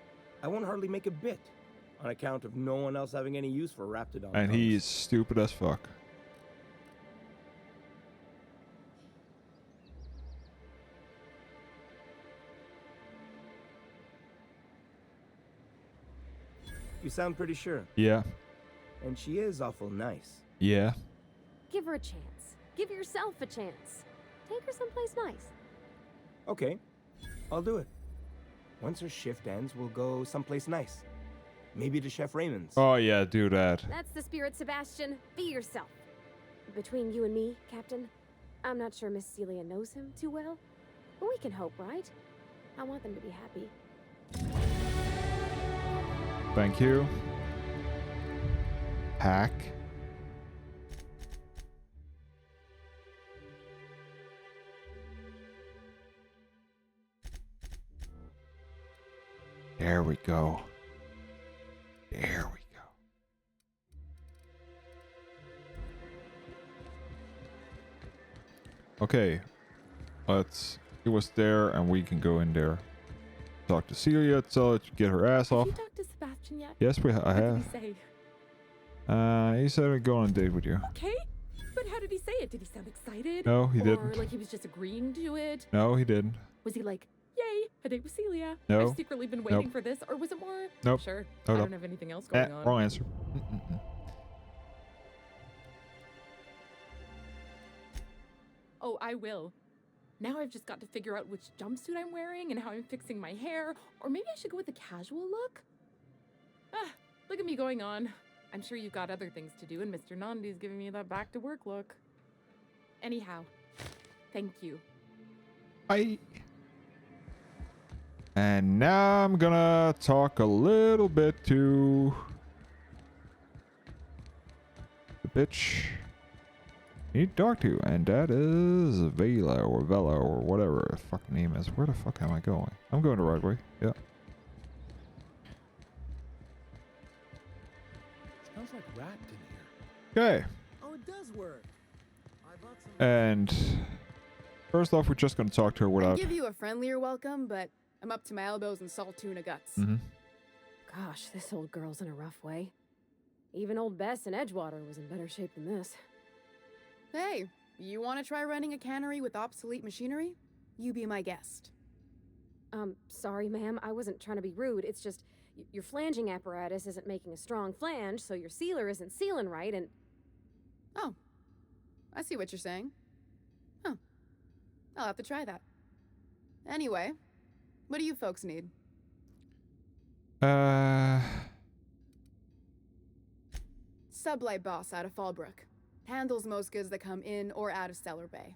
I won't hardly make a bit, on account of no one else having any use for Raptidon. And he's stupid as fuck. You sound pretty sure. Yeah. And she is awful nice. Yeah. Give her a chance. Give yourself a chance. Take her someplace nice. Okay, I'll do it. Once her shift ends, we'll go someplace nice. Maybe to Chef Raymond's. Oh yeah, do that. That's the spirit, Sebastian. Be yourself. Between you and me, Captain, I'm not sure Miss Celia knows him too well, but we can hope, right? I want them to be happy. Thank you. Hack. There we go. There we go. Okay. Let's... It was there and we can go in there. Talk to Celia, tell her to get her ass off. Have you talked to Sebastian yet? Yes, I have. What did he say? He said I'd go on a date with you. Okay, but how did he say it? Did he sound excited? No, he or didn't. Or like he was just agreeing to it? No, he didn't. Was he like, yay, a date with Celia? No. I've secretly been waiting for this. Or was it more, Nope. Sure, No, I no. don't have anything else going on. Wrong answer. Oh, I will. Now I've just got to figure out which jumpsuit I'm wearing and how I'm fixing my hair. Or maybe I should go with a casual look? Ah, look at me going on. I'm sure you've got other things to do, and Mr. Nandi's giving me that back-to-work look. Anyhow, thank you. Bye. And now I'm gonna talk a little bit to the bitch you need to talk to, and that is Vela or whatever her fucking name is. Where the fuck am I going? I'm going the right way. Yeah. Smells like rat in here. Okay. Oh, it does work. I And first off, we're just gonna talk to her I'd without. give you a friendlier welcome, but I'm up to my elbows in salt tuna guts. Gosh, this old girl's in a rough way. Even old Bess in Edgewater was in better shape than this. Hey, you want to try running a cannery with obsolete machinery? You be my guest. Sorry, ma'am. I wasn't trying to be rude. It's just your flanging apparatus isn't making a strong flange, so your sealer isn't sealing right, and... Oh, I see what you're saying. Huh. I'll have to try that. Anyway, what do you folks need? Sublight boss out of Fallbrook. Handles most goods that come in or out of Stellar Bay.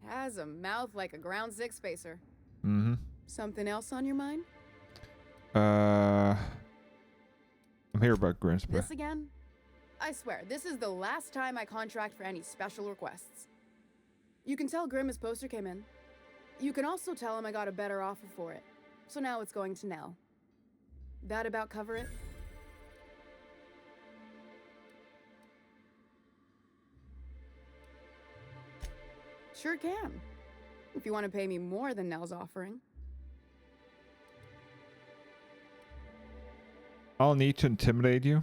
Has a mouth like a ground six spacer. Something else on your mind? I'm here about Grimsby. This again? I swear, this is the last time I contract for any special requests. You can tell Grim his poster came in. You can also tell him I got a better offer for it. So now it's going to Nell. That about cover it? Sure can. If you want to pay me more than Nell's offering. I'll need to intimidate you.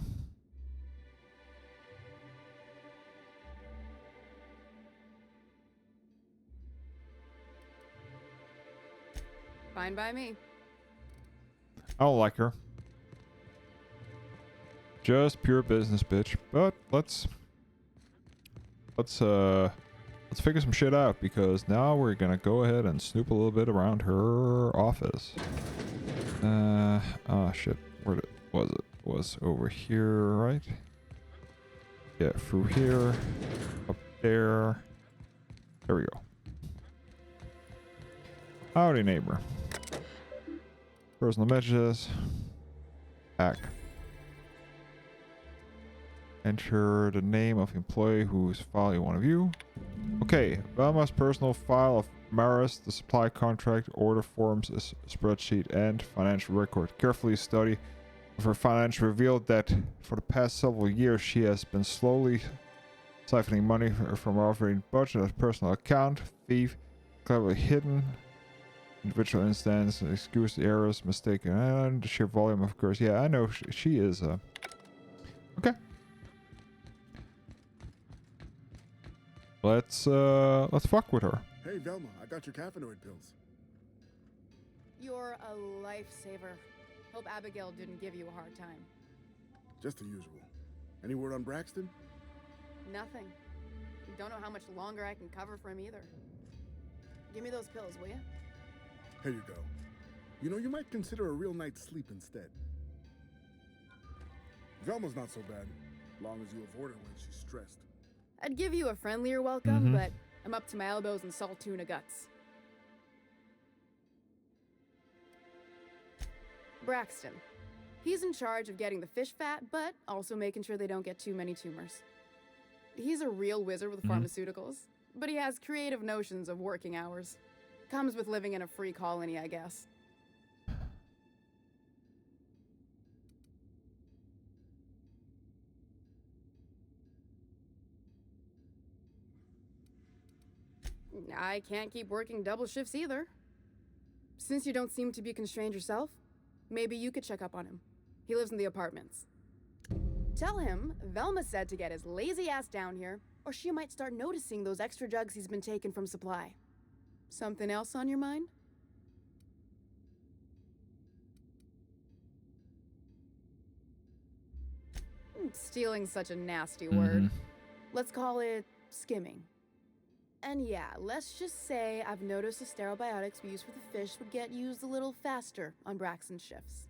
Fine by me. I don't like her. Just pure business, bitch. But let's figure some shit out, because now we're gonna go ahead and snoop a little bit around her office. Oh shit. Where was it? Was over here, right? Yeah, through here, up there. There we go. Howdy, neighbor. Personal messages. Back. Enter the name of employee whose file you want to view. Okay, Velma's personal file of Maris, the supply contract, order forms, a spreadsheet, and financial record. Carefully study of her financial revealed that for the past several years she has been slowly siphoning money from her operating budget as personal account, thief, cleverly hidden, individual instance, excuse the errors, mistaken, and the sheer volume, of course. Yeah, I know she is. Okay. Let's fuck with her. Hey, Velma, I got your caffeinoid pills. You're a lifesaver. Hope Abigail didn't give you a hard time. Just the usual. Any word on Braxton? Nothing. Don't know how much longer I can cover for him either. Give me those pills, will you? Here you go. You know, you might consider a real night's sleep instead. Velma's not so bad, long as you avoid her when she's stressed. I'd give you a friendlier welcome, but I'm up to my elbows in salt tuna guts. Braxton. He's in charge of getting the fish fat, but also making sure they don't get too many tumors. He's a real wizard with pharmaceuticals, but he has creative notions of working hours. Comes with living in a free colony, I guess. I can't keep working double shifts either. Since you don't seem to be constrained yourself, maybe you could check up on him. He lives in the apartments. Tell him Velma said to get his lazy ass down here, or she might start noticing those extra jugs he's been taking from supply. Something else on your mind? Stealing's such a nasty word. Let's call it skimming. And yeah, let's just say I've noticed the sterile biotics we use for the fish would get used a little faster on Braxton's shifts.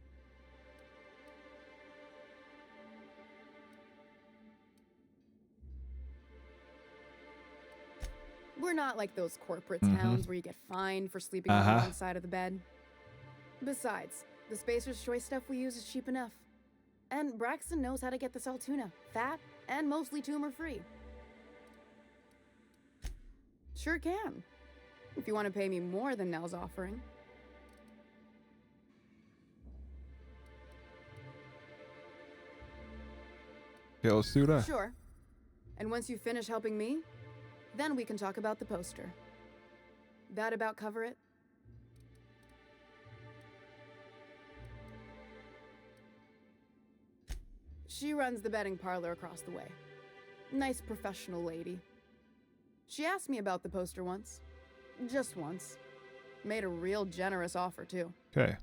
We're not like those corporate towns where you get fined for sleeping on the wrong side of the bed. Besides, the Spacer's Choice stuff we use is cheap enough. And Braxton knows how to get the salt tuna, fat and mostly tumor-free. Sure can. If you want to pay me more than Nell's offering. Okay, let's do that. Sure. And once you finish helping me, Then we can talk about the poster. That about cover it? She runs the betting parlor across the way. Nice professional lady. She asked me about the poster once. Just once. Made a real generous offer, too. Okay.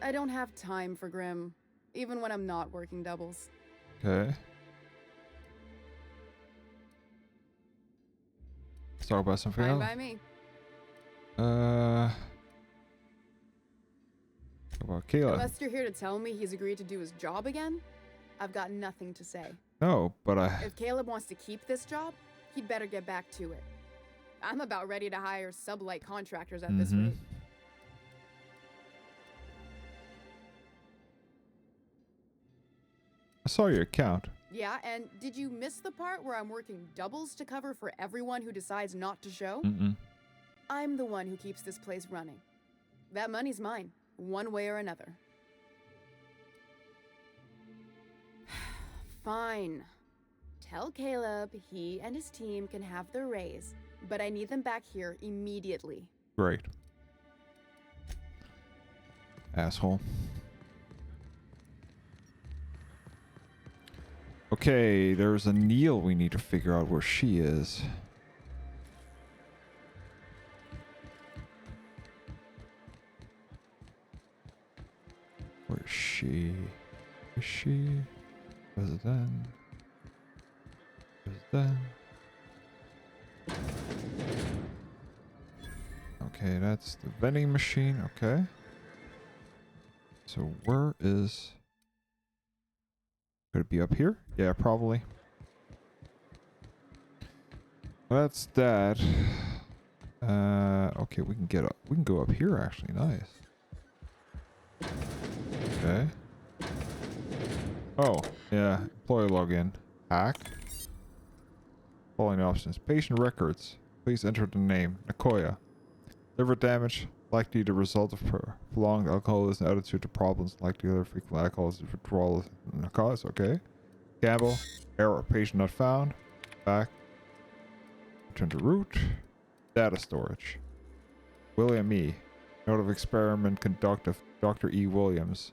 I don't have time for Grim, even when I'm not working doubles. Okay. Let's talk about something Fine else. by me. About Caleb. Unless you're here to tell me he's agreed to do his job again, I've got nothing to say. No, but If Caleb wants to keep this job, he'd better get back to it. I'm about ready to hire sublight contractors at this rate. I saw your account. Yeah, and did you miss the part where I'm working doubles to cover for everyone who decides not to show? Mm-mm. I'm the one who keeps this place running. That money's mine, one way or another. Fine. Tell Caleb he and his team can have their raise, but I need them back here immediately. Great. Asshole. Okay, there's a Neil we need to figure out where she is. Where is she? Is she? Resident. Resident. Okay, that's the vending machine. Okay. So where is... Could it be up here? Yeah, probably. That's that. Okay, we can get up. We can go up here actually. Nice. Okay. Oh, yeah. Employee login. Hack. Following options. Patient records. Please enter the name. Nakoya. Liver damage. Likely the result of prolonged alcoholism, attitude to problems, likely other frequent alcoholism, withdrawal of narcotics. Okay. Gamble. Error. Patient not found. Back. Return to root. Data storage. William E. Note of experiment conducted. Dr. E. Williams.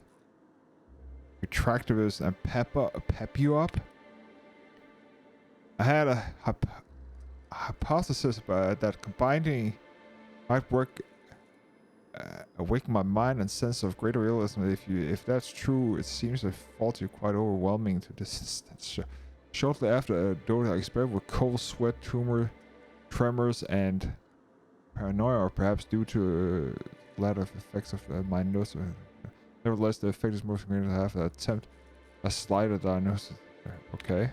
Retractivist and pep you up? I had a hypothesis that combining might work, awaken my mind and sense of greater realism. If that's true, it seems to fall to quite overwhelming to this instance. Shortly after a dose, I experienced with cold sweat, tremors, and paranoia, or perhaps due to latter effects of my nose. Nevertheless, the effect is most convenient to have an attempt a slighter diagnosis. Okay.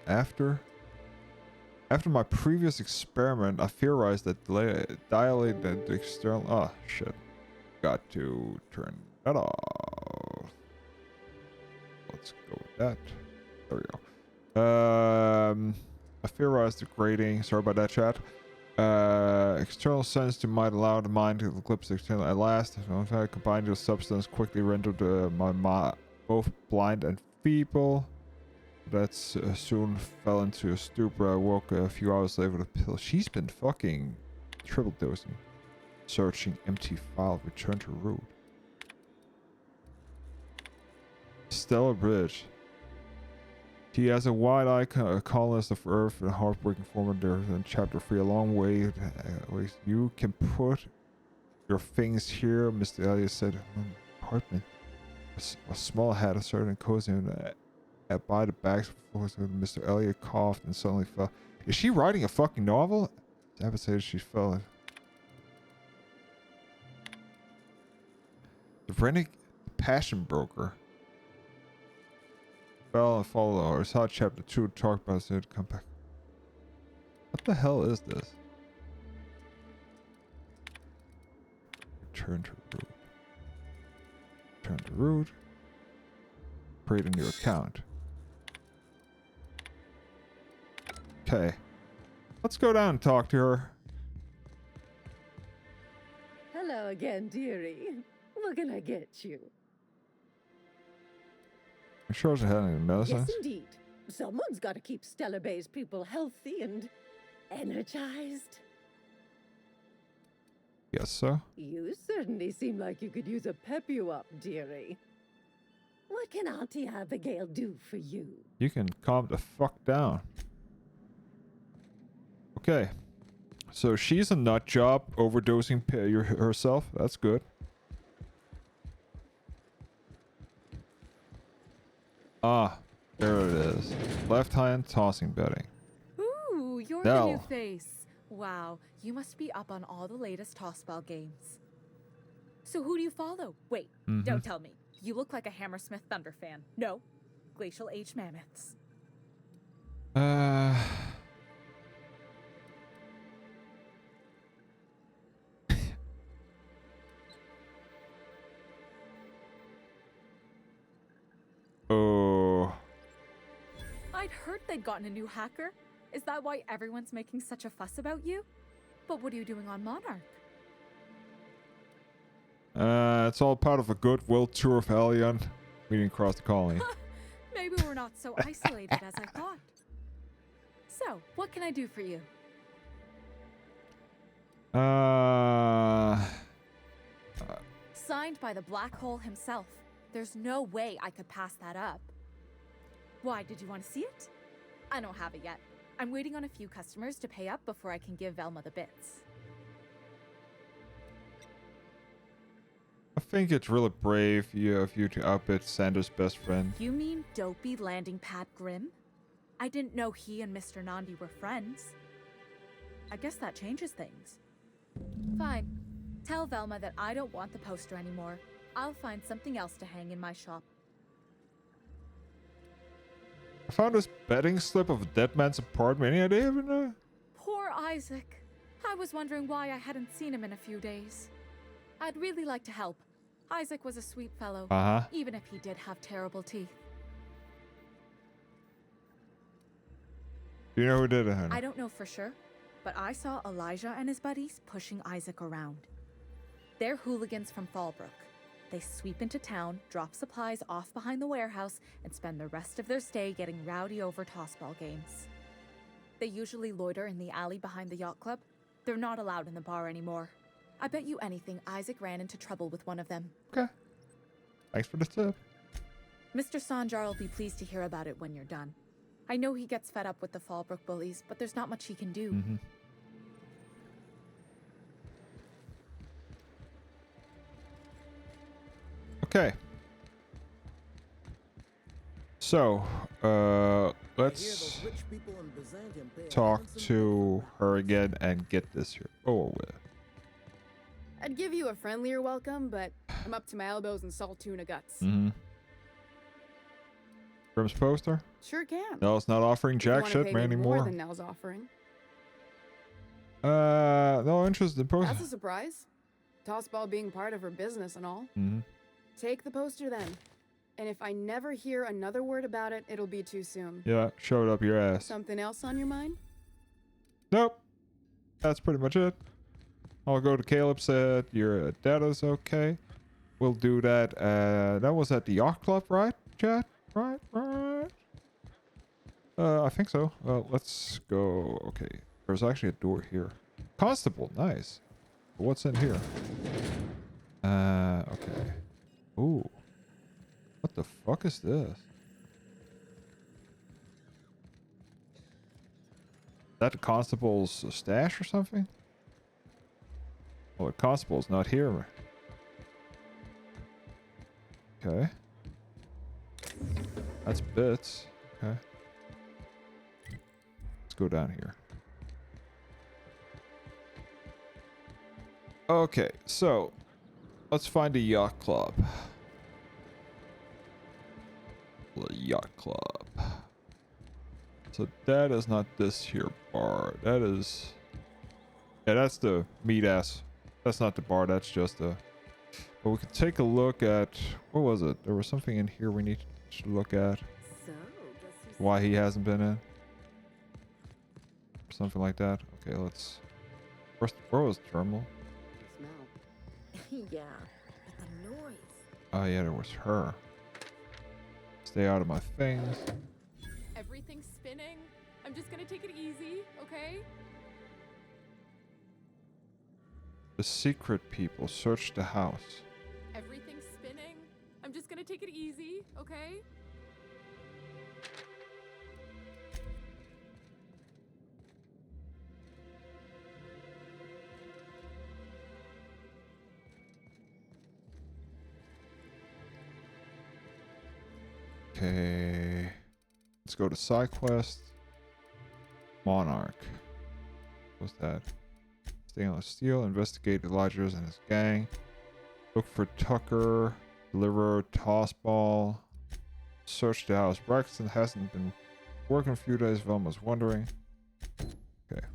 After my previous experiment, I theorized that dilated the external. Oh shit! Got to turn that off. Let's go with that. There we go. I theorized the grading. Sorry about that, chat. External sense to might allow the mind to eclipse the external at last. If I combined the substance, quickly rendered my both blind and feeble. That soon fell into a stupor. I woke a few hours later with a pill. She's been fucking triple dosing. Searching empty file. Return to root. Stellar Bridge. He has a wide-eyed colonist of Earth and a heartbreaking former there in Chapter 3. A long way. You can put your things here, Mr. Elliot said. Apartment. A small hat, a certain cozy, and by the bags Mr. Elliot coughed and suddenly fell. Is she writing a fucking novel? Abbott said she fell. The Rennick Passion Broker. Fell and followed her. Saw chapter 2 talk about it. Come back. What the hell is this? Return to root. Return to root. Create a new account. Okay. Let's go down and talk to her. Hello again, dearie. What can I get you? I'm sure she had any medicines. Yes, indeed. Someone's got to keep Stellar Bay's people healthy and energized. Yes, so. You certainly seem like you could use a pep you up, dearie. What can Auntie Abigail do for you? You can calm the fuck down. Okay. So she's a nut job, overdosing herself. That's good. Ah, there it is. Left hand tossing betting. Ooh, you're No. the new face. Wow, you must be up on all the latest tossball games. So who do you follow? Wait, don't tell me. You look like a Hammersmith Thunder fan. No, Glacial Age Mammoths. Oh. I'd heard they'd gotten a new hacker. Is that why everyone's making such a fuss about you? But what are you doing on Monarch? It's all part of a goodwill tour of Alien. We didn't cross the colony. Maybe we're not so isolated as I thought. So, what can I do for you? Signed by the Black Hole himself. There's no way I could pass that up. Why, did you want to see it? I don't have it yet. I'm waiting on a few customers to pay up before I can give Velma the bits. I think it's really brave of you to outbid Sandra's best friend. You mean dopey landing pad Grimm? I didn't know he and Mr. Nandi were friends. I guess that changes things. Fine. Tell Velma that I don't want the poster anymore. I'll find something else to hang in my shop. I found this betting slip of a dead man's apartment. Any idea of it? Poor Isaac. I was wondering why I hadn't seen him in a few days. I'd really like to help. Isaac was a sweet fellow, even if he did have terrible teeth. Do you know who did it, honey? I don't know for sure, but I saw Elijah and his buddies pushing Isaac around. They're hooligans from Fallbrook. They sweep into town, drop supplies off behind the warehouse, and spend the rest of their stay getting rowdy over tossball games. They usually loiter in the alley behind the yacht club. They're not allowed in the bar anymore. I bet you anything Isaac ran into trouble with one of them. Okay. Thanks for the tip. Mr. Sanjar will be pleased to hear about it when you're done. I know he gets fed up with the Fallbrook bullies, but there's not much he can do. Okay. So, let's talk to her again and get this here over with. I'd give you a friendlier welcome, but I'm up to my elbows in salt tuna guts. Grimm's poster? Sure can. Nell's not offering jack shit anymore. More than Nell's offering. No interest in poster. That's a surprise. Tossball being part of her business and all. Take the poster then. And if I never hear another word about it, it'll be too soon. Yeah, shove it up your ass. Something else on your mind? Nope. That's pretty much it. I'll go to Caleb, said your data's okay. We'll do that. That was at the yacht club, right, Chad? Right. I think so. Let's go. Okay. There's actually a door here. Constable, nice. What's in here? Okay. Ooh. What the fuck is this? Is that the constable's stash or something? Well, the constable's not here. Okay. That's bits. Okay. Let's go down here. Okay, so let's find a yacht club. The yacht club. So that is not this here bar. That is... Yeah, that's the meat ass. That's not the bar, that's just a... But we could take a look at... What was it? There was something in here we need to look at. Why he hasn't been in. Something like that. Okay, let's... Where was the terminal? Yeah, but the noise. Oh yeah, there was her. Stay out of my things. Everything's spinning. I'm just gonna take it easy, okay? The secret people search the house. Everything's spinning. I'm just gonna take it easy, okay? Okay. Let's go to side quest. Monarch. What's that? Stainless steel. Investigate Elijah's and his gang. Look for Tucker. Deliver toss ball. Search the house. Braxton hasn't been working a few days. Velma's wondering. Okay.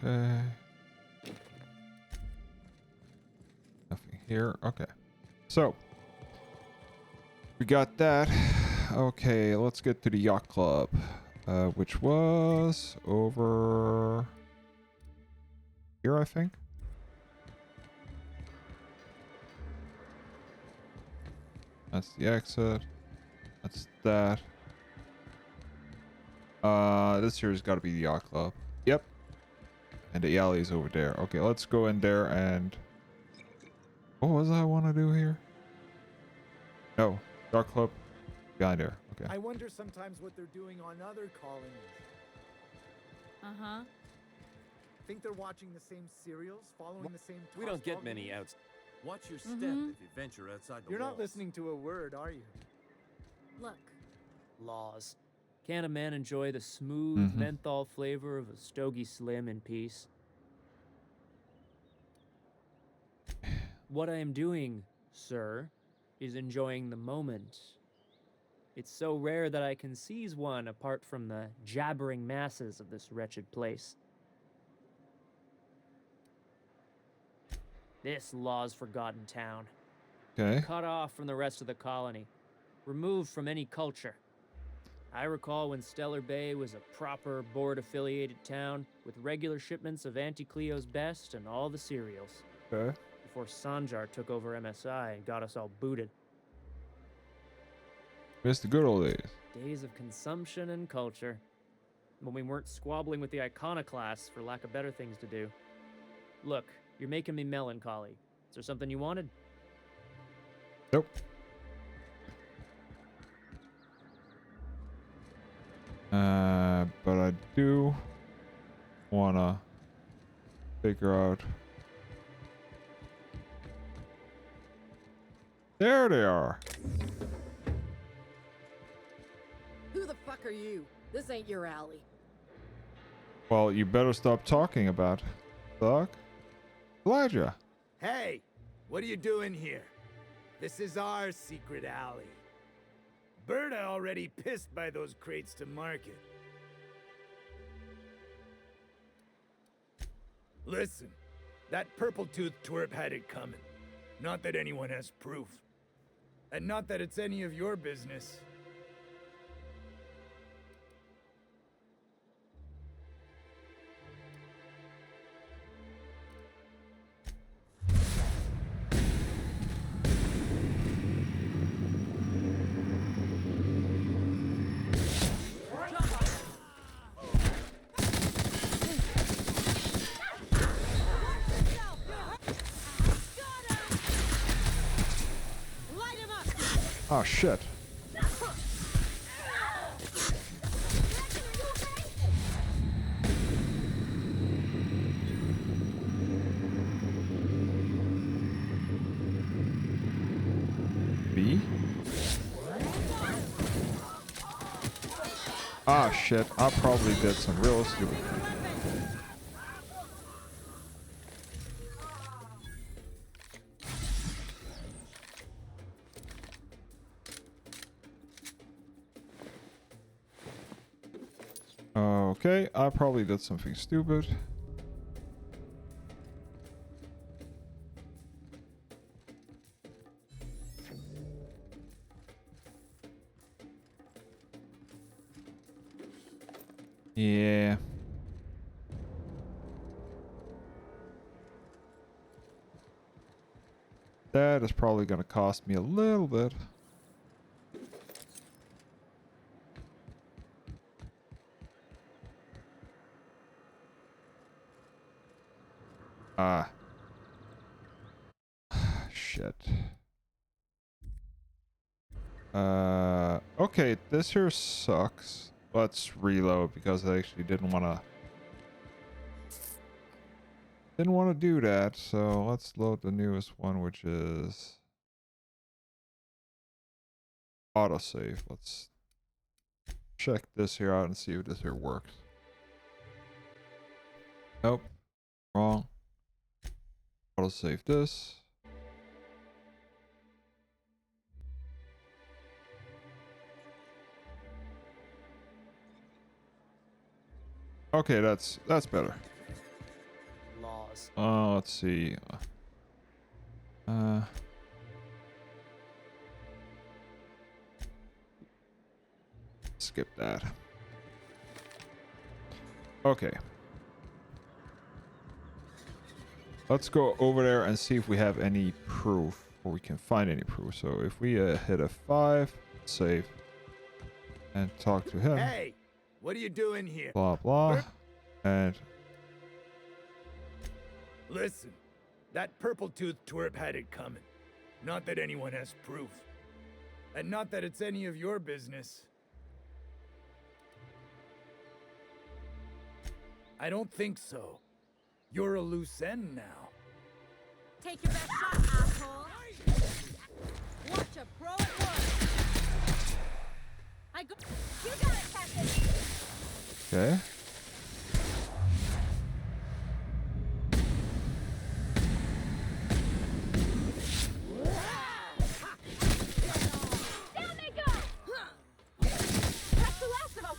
Okay. Nothing here. Okay. So, we got that. Okay, let's get to the yacht club, which was over here, I think. That's the exit. That's that. This here's got to be the yacht club. Yep. And the alley is over there. Okay, let's go in there and... What was I want to do here? No. Yacht club. Behind there. Okay. I wonder sometimes what they're doing on other colonies. Uh-huh. Think they're watching the same serials, following the same We don't get toss-ball many games? outs. Watch your step Mhm. if you venture outside the You're not walls. listening to a word, are you? Look, Laws. Can't a man enjoy the smooth menthol flavor of a Stogie Slim in peace? What I am doing, sir, is enjoying the moment. It's so rare that I can seize one apart from the jabbering masses of this wretched place. This law's forgotten town. Okay. Cut off from the rest of the colony. Removed from any culture. I recall when Stellar Bay was a proper board-affiliated town with regular shipments of Auntie Cleo's best and all the cereals. Okay. Before Sanjar took over MSI and got us all booted. Miss the good old days. Days of consumption and culture. When we weren't squabbling with the iconoclasts for lack of better things to do. Look, you're making me melancholy. Is there something you wanted? Nope. But I do wanna figure out. There they are. Who the fuck are you? This ain't your alley. Well, you better stop talking about Thug. Elijah. Hey, what are you doing here? This is our secret alley. Berta already pissed by those crates to market. Listen, that purple-toothed twerp had it coming. Not that anyone has proof. And not that it's any of your business. Oh shit. B? Ah shit, I probably did some real stupid things. Okay, I probably did something stupid. Yeah. That is probably going to cost me a little bit. Ah. Shit. Okay, this here sucks. Let's reload because I actually didn't want to do that. So let's load the newest one, which is autosave. Let's check this here out and see if this here works. Nope. Wrong. Autosave this. Okay, that's better. Laws. Let's see. Skip that. Okay. Let's go over there and see if we have any proof, or we can find any proof. So if we hit a 5, save, and talk to him. Hey, what are you doing here? Blah blah, and Listen, that purple-toothed twerp had it coming. Not that anyone has proof. And not that it's any of your business. I don't think so. You're a loose end now. Take your best shot, asshole. Watch a pro at work. I go. You got it, Captain. okay. Down they go. That's the last of them.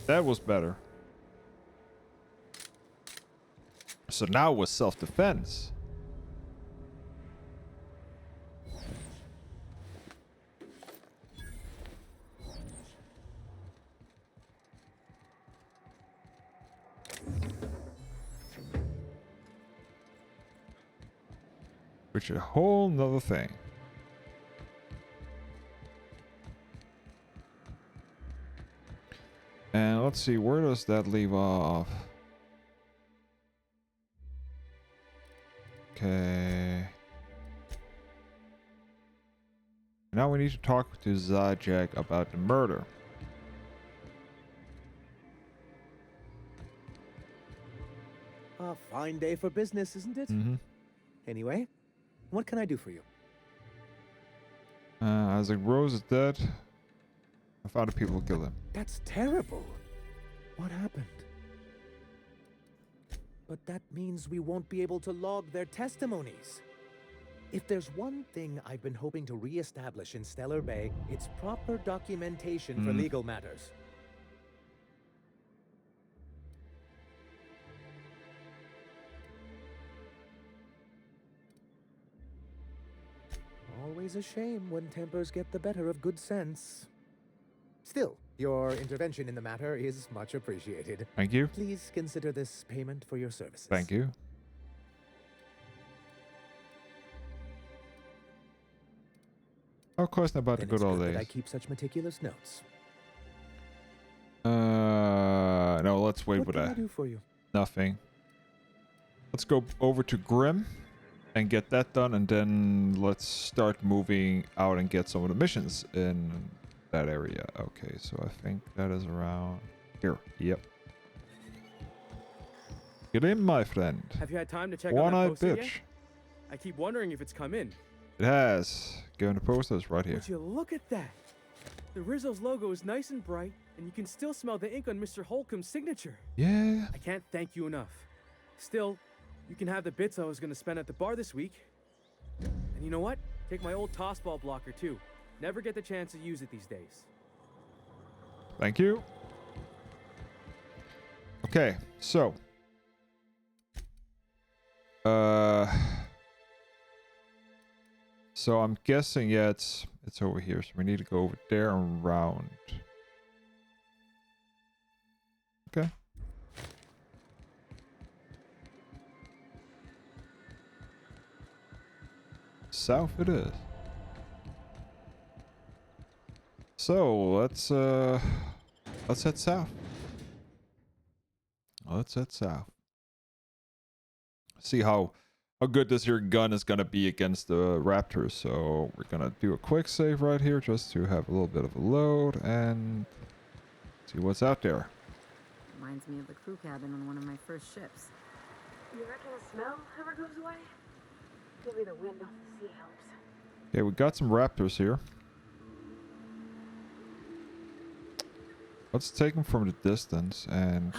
That was better. So now it was self-defense. Which is a whole nother thing. And let's see, where does that leave off? Okay. Now we need to talk to Zajac about the murder. A fine day for business, isn't it? Mm-hmm. Anyway, what can I do for you? Isaac Rose is dead. I found the people who killed him. That's terrible. What happened? But that means we won't be able to log their testimonies. If there's one thing I've been hoping to re-establish in Stellar Bay, it's proper documentation for legal matters. Always a shame when tempers get the better of good sense. Still, your intervention in the matter is much appreciated. Thank you. Please consider this payment for your services. Thank you. Of course, not about the good old days. I keep such meticulous notes. No, let's wait with What can I that. do for you? Nothing. Let's go over to Grim and get that done, and then let's start moving out and get some of the missions in that area. Okay, so I think that is around here. Yep. Get in, my friend. Have you had time to check on that One-eyed poster bitch. yet? I keep wondering if it's come in. It has. Given the posters right here. Would you look at that? The Rizzo's logo is nice and bright, and you can still smell the ink on Mr. Holcomb's signature. Yeah. I can't thank you enough. Still, you can have the bits I was going to spend at the bar this week. And you know what? Take my old tossball blocker too. Never get the chance to use it these days. Thank you. Okay, so. So I'm guessing, yeah, it's over here. So we need to go over there and round. Okay. South it is. So let's head south. Let's head south. See how good this here gun is gonna be against the raptors. So we're gonna do a quick save right here just to have a little bit of a load and see what's out there. Reminds me of the crew cabin on one of my first ships. You reckon the smell ever goes away? Maybe the wind off the sea helps. Okay, we got some raptors here. Let's take them from the distance and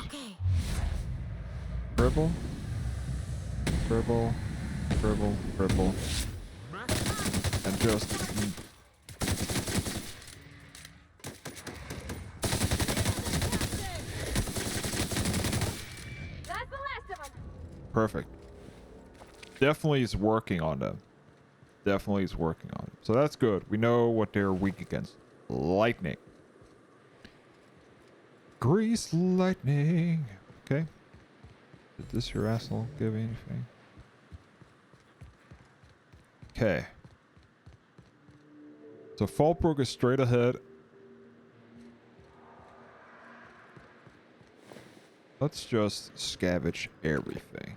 dribble, dribble, dribble, dribble, and just That's the last of them. perfect. Definitely is working on them. Definitely is working on them. So that's good. We know what they're weak against. Lightning. Grease lightning. Okay. Did this your asshole give anything? Okay. So Fallbrook is straight ahead. Let's just scavenge everything.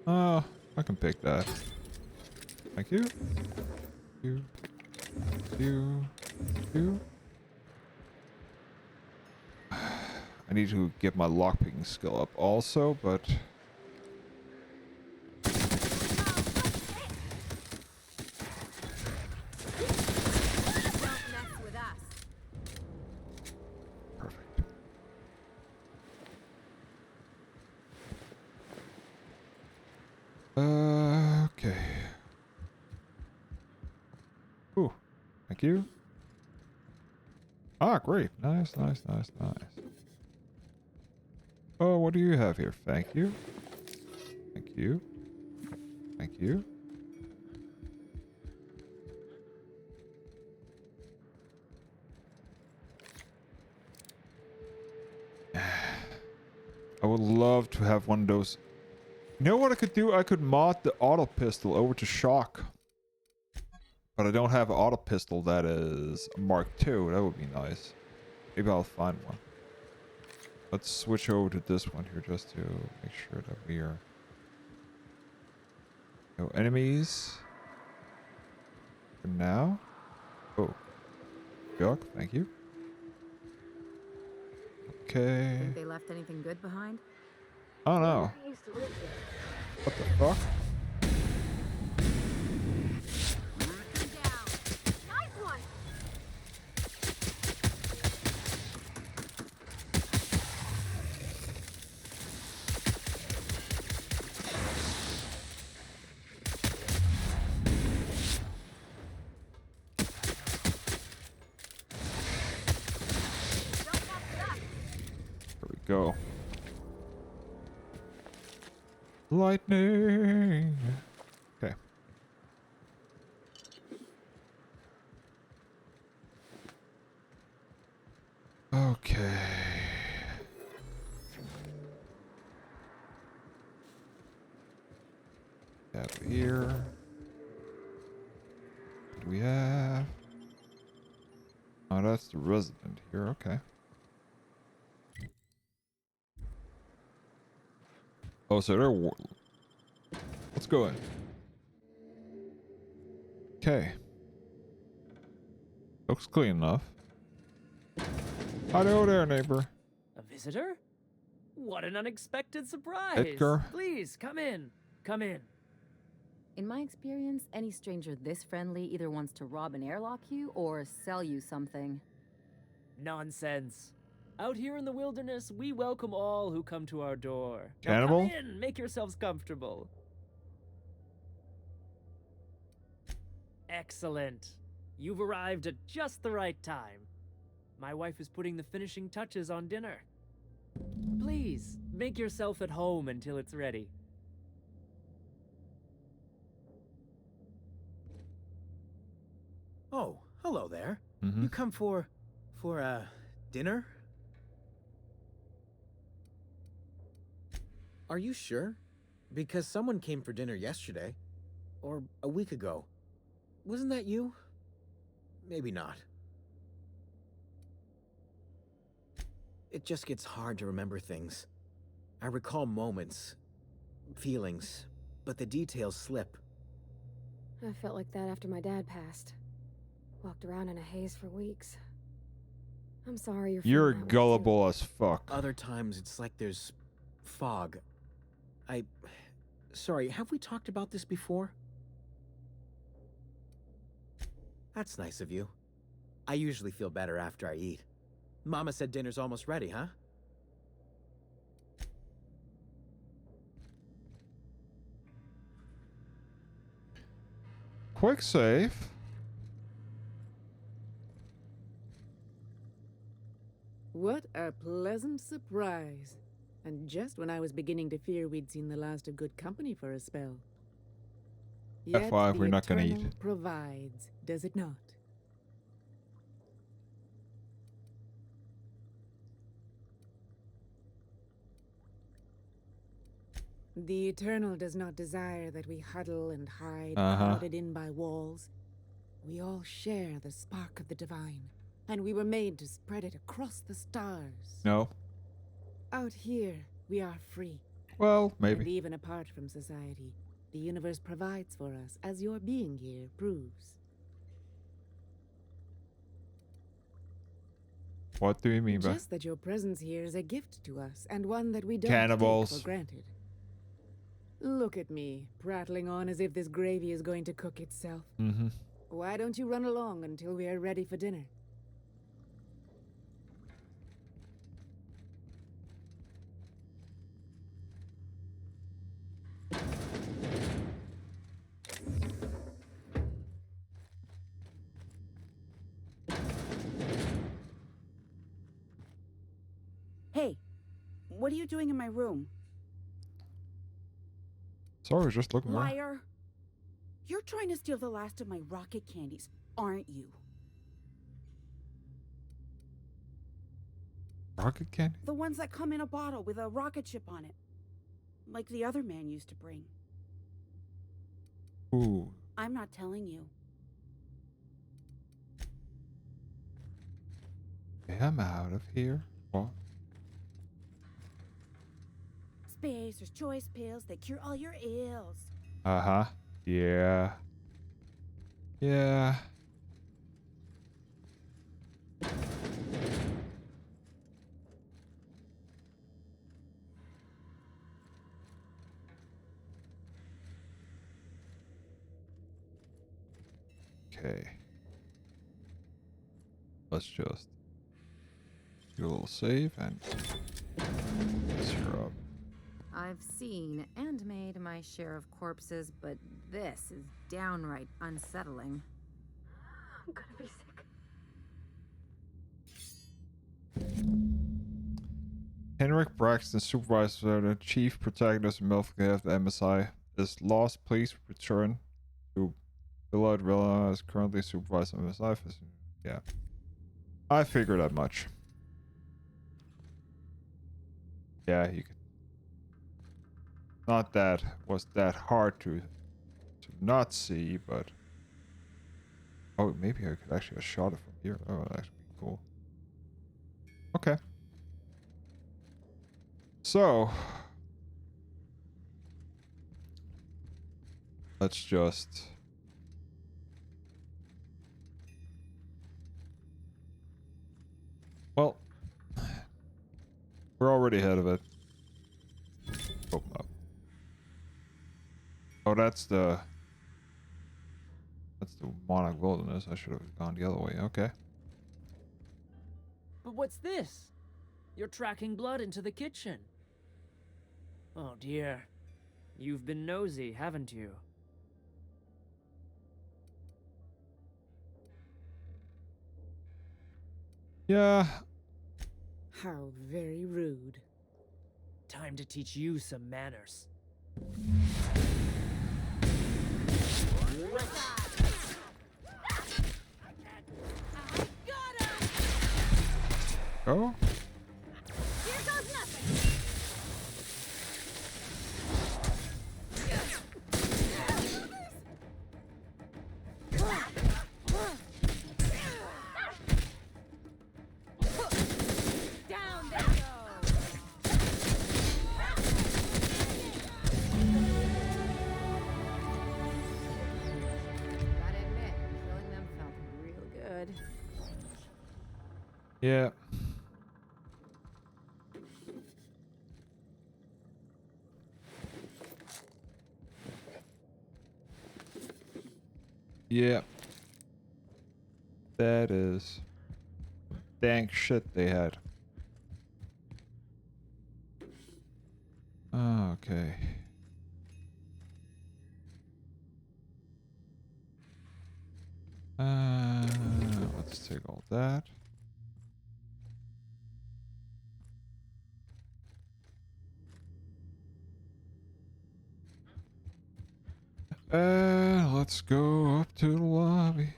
Oh, I can pick that. Thank you. You. I need to get my lockpicking skill up also, but perfect. Okay. Ooh, thank you. Ah, great. Nice, nice, nice, nice. Oh, what do you have here? Thank you. Thank you. Thank you. I would love to have one of those. You know what I could do? I could mod the auto pistol over to shock. But I don't have an auto pistol that is Mark II. That would be nice. Maybe I'll find one. Let's switch over to this one here just to make sure that we are... No enemies. For now. Oh. Yuck, thank you. Okay. Think they left anything good behind? Oh no. What the fuck? Go. Lightning. Okay. Okay. Up here. What do we have? Oh, that's the resident here. Okay. Oh, so they're let's go in. Okay. Looks clean enough. Hello there, neighbor. A visitor? What an unexpected surprise! Edgar. Please, come in. Come in. In my experience, any stranger this friendly either wants to rob and airlock you or sell you something. Nonsense. Out here in the wilderness, we welcome all who come to our door. Cannibal? Now come in, make yourselves comfortable. Excellent. You've arrived at just the right time. My wife is putting the finishing touches on dinner. Please, make yourself at home until it's ready. Oh, hello there. Mm-hmm. You come for dinner? Are you sure? Because someone came for dinner yesterday. Or a week ago. Wasn't that you? Maybe not. It just gets hard to remember things. I recall moments, feelings, but the details slip. I felt like that after my dad passed. Walked around in a haze for weeks. I'm sorry You're feeling that way, too. gullible as fuck. Other times it's like there's fog. Sorry, have we talked about this before? That's nice of you. I usually feel better after I eat. Mama said dinner's almost ready, huh? Quick save. What a pleasant surprise. And just when I was beginning to fear we'd seen the last of good company for a spell. Yet F5, the we're not gonna Eternal eat. provides, does it not? The Eternal does not desire that we huddle and hide, crowded in by walls. We all share the spark of the divine, and we were made to spread it across the stars. No. Out here, we are free. Well, maybe. And even apart from society, the universe provides for us, as your being here proves. What do you mean by Just that your presence here is a gift to us, and one that we don't cannibals? take for granted. Look at me, prattling on as if this gravy is going to cook itself. Mm-hmm. Why don't you run along until we are ready for dinner? Hey, what are you doing in my room? Sorry, just looking around. Liar! You're trying to steal the last of my rocket candies, aren't you? Rocket candy? The ones that come in a bottle with a rocket ship on it. Like the other man used to bring. Ooh. I'm not telling you. I'm out of here. What? Spacer's choice pills, they cure all your ills. Uh-huh. Yeah. Yeah. Okay. Let's just do a little save and syrup. I've seen and made my share of corpses, but this is downright unsettling. I'm gonna be sick. Henrik Braxton, supervisor, the chief protagonist of Milfgate of the MSI, is lost. Please return to Villa Villa is currently supervisor of MSI. Yeah. I figured that much. Yeah, you could. Not that was that hard to not see, but oh, maybe I could actually have shot it from here. Oh, that'd actually be cool. Okay. So let's just well, we're already ahead of it. Open up. Oh, that's the Monarch Wilderness. I should have gone the other way. Okay. But what's this? You're tracking blood into the kitchen. Oh dear. You've been nosy, haven't you? Yeah. How very rude. Time to teach you some manners. go. Here goes nothing. Down they go. Gotta admit, killing them felt real good. Yeah. Yeah. That is dank shit they had. Okay. Let's take all that. Let's go up to the lobby.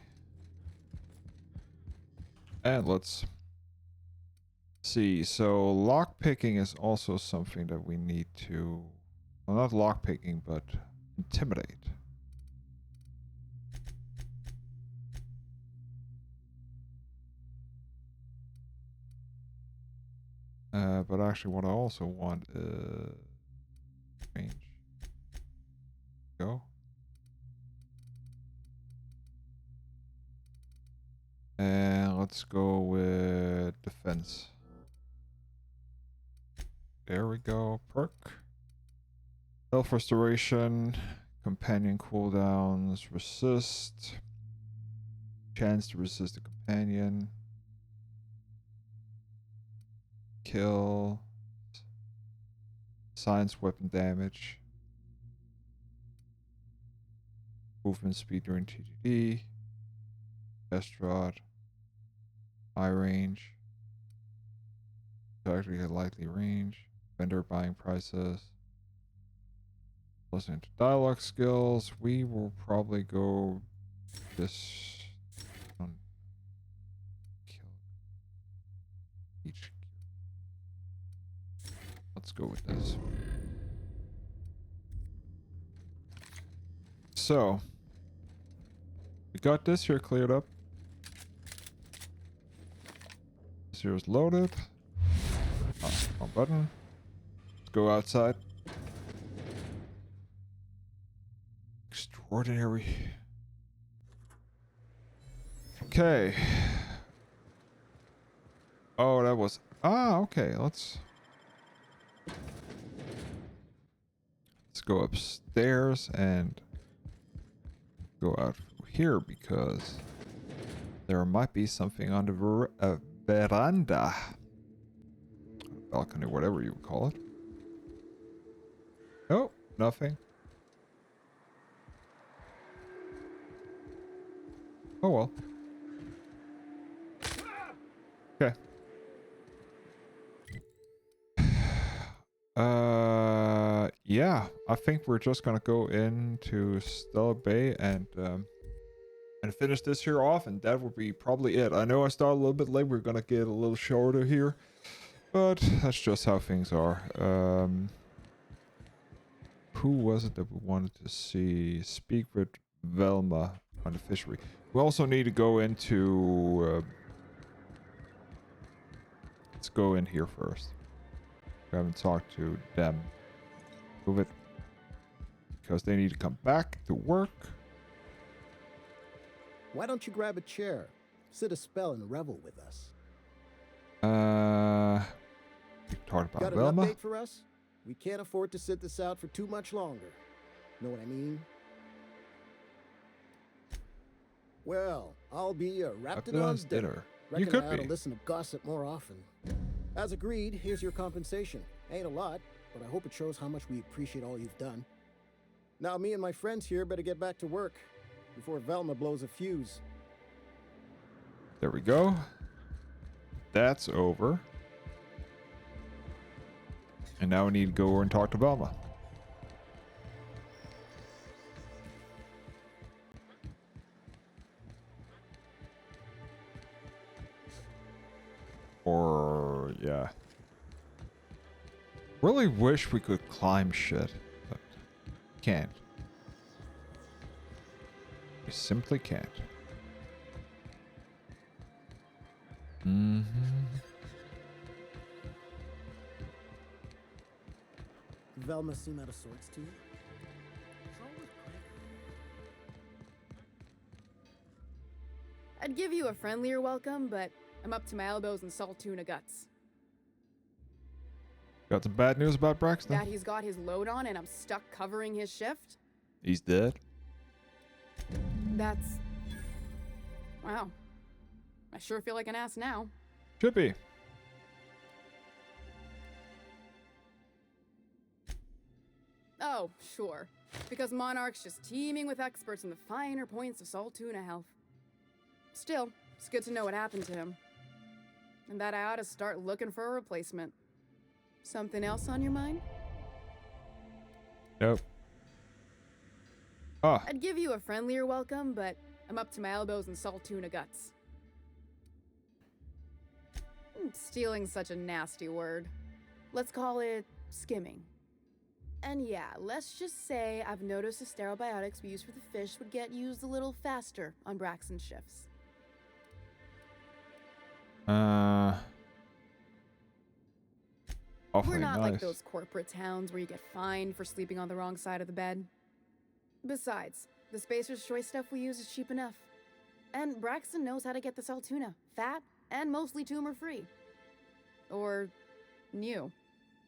And let's see. So lock picking is also something that we need to, well, not lock picking, but intimidate. But actually what I also want is range. Go. And let's go with defense. There we go. Perk. Health restoration. Companion cooldowns. Resist. Chance to resist a companion. Kill. Science weapon damage. Movement speed during TDD. Best rod. High range. Directly at likely range. Vendor buying prices. Listening to dialogue skills. We will probably go this. Kill each. Let's go with this. So we got this here cleared up. This here is loaded. Wrong button. Let's go outside. Extraordinary. Okay. Oh, that was... Ah, okay. Let's go upstairs and go out here because there might be something on the veranda. Balcony, whatever you would call it. Oh, nothing. Oh well. Okay. Yeah, I think we're just gonna go into Stellar Bay and finish this here off, and that would be probably it. I know I started a little bit late. We're gonna get a little shorter here, but that's just how things are. Who was it that we wanted to see? Speak with Velma on the fishery. We also need to go into... let's go in here first. We haven't talked to them. Move it. Because they need to come back to work. Why don't you grab a chair, sit a spell, and revel with us? We talked about Got an Velma. update for us? We can't afford to sit this out for too much longer. Know what I mean? Well, I'll be a Raptidon's dinner. You Reckon could I ought be. to listen to gossip more often. As agreed, here's your compensation. Ain't a lot, but I hope it shows how much we appreciate all you've done. Now me and my friends here better get back to work before Velma blows a fuse. There we go. That's over. And now we need to go over and talk to Velma. Or yeah. Really wish we could climb shit, but can't. We simply can't. Velma seem out of sorts to you? I'd give you a friendlier welcome, but I'm up to my elbows in salt tuna guts. Got some bad news about Braxton? That he's got his load on and I'm stuck covering his shift? He's dead? That's... Wow. I sure feel like an ass now. Should be. Oh, sure. Because Monarch's just teeming with experts in the finer points of salt tuna health. Still, it's good to know what happened to him. And that I ought to start looking for a replacement. Something else on your mind? Nope. Ah. I'd give you a friendlier welcome, but I'm up to my elbows in salt tuna guts. Stealing's such a nasty word. Let's call it skimming. And yeah, let's just say I've noticed the sterile biotics we use for the fish would get used a little faster on Braxton's shifts. Awfully We're not nice. like those corporate towns where you get fined for sleeping on the wrong side of the bed. Besides, the Spacer's Choice stuff we use is cheap enough. And Braxton knows how to get the salt tuna, fat and mostly tumor-free. Or new,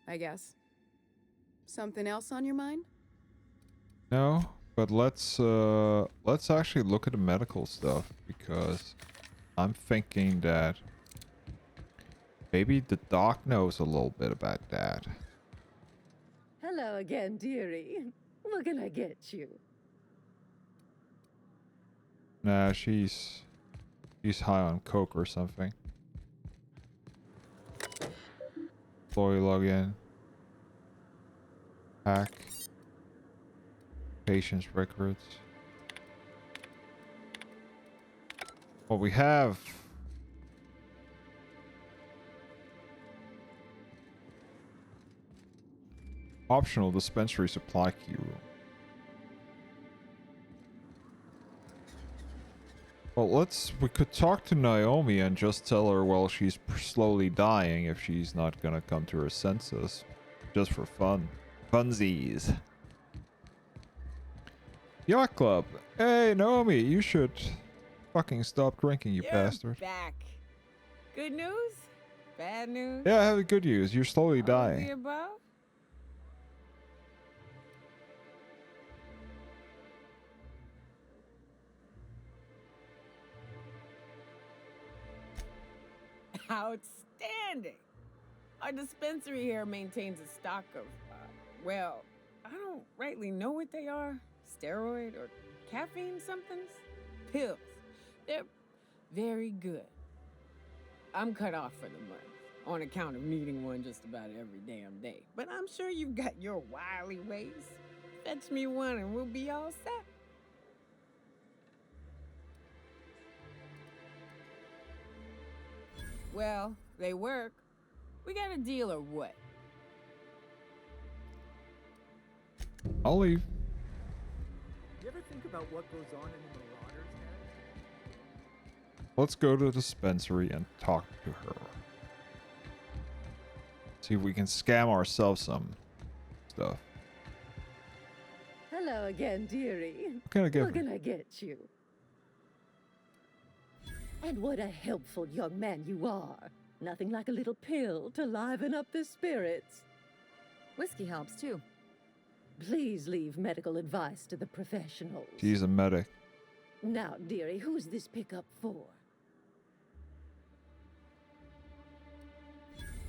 I guess. Something else on your mind? No, but let's actually look at the medical stuff, because I'm thinking that maybe the doc knows a little bit about that. Hello again, dearie. What can I get you? Nah, she's high on coke or something. Employee login. Hack. Patient's records. What we have. Optional dispensary supply key room. Well, we could talk to Naomi and just tell her, well, she's slowly dying if she's not gonna come to her senses. Just for fun. Funsies. Yacht Club. Hey, Naomi, you should fucking stop drinking, you You're bastard. back. Good news? Bad news? Yeah, I have the good news. You're slowly All of the dying. above? Outstanding. Our dispensary here maintains a stock of, well, I don't rightly know what they are. Steroid or caffeine somethings? Pills. They're very good. I'm cut off for the month on account of needing one just about every damn day. But I'm sure you've got your wily ways. Fetch me one and we'll be all set. Well, they work. We got a deal or what? I'll leave. You ever think about what goes on in the Marauders' head? Let's go to the dispensary and talk to her. See if we can scam ourselves some stuff. Hello again, dearie. What can I give What her? can I get you? And what a helpful young man you are. Nothing like a little pill to liven up the spirits. Whiskey helps too. Please leave medical advice to the professionals. She's a medic. Now, dearie, who's this pickup for?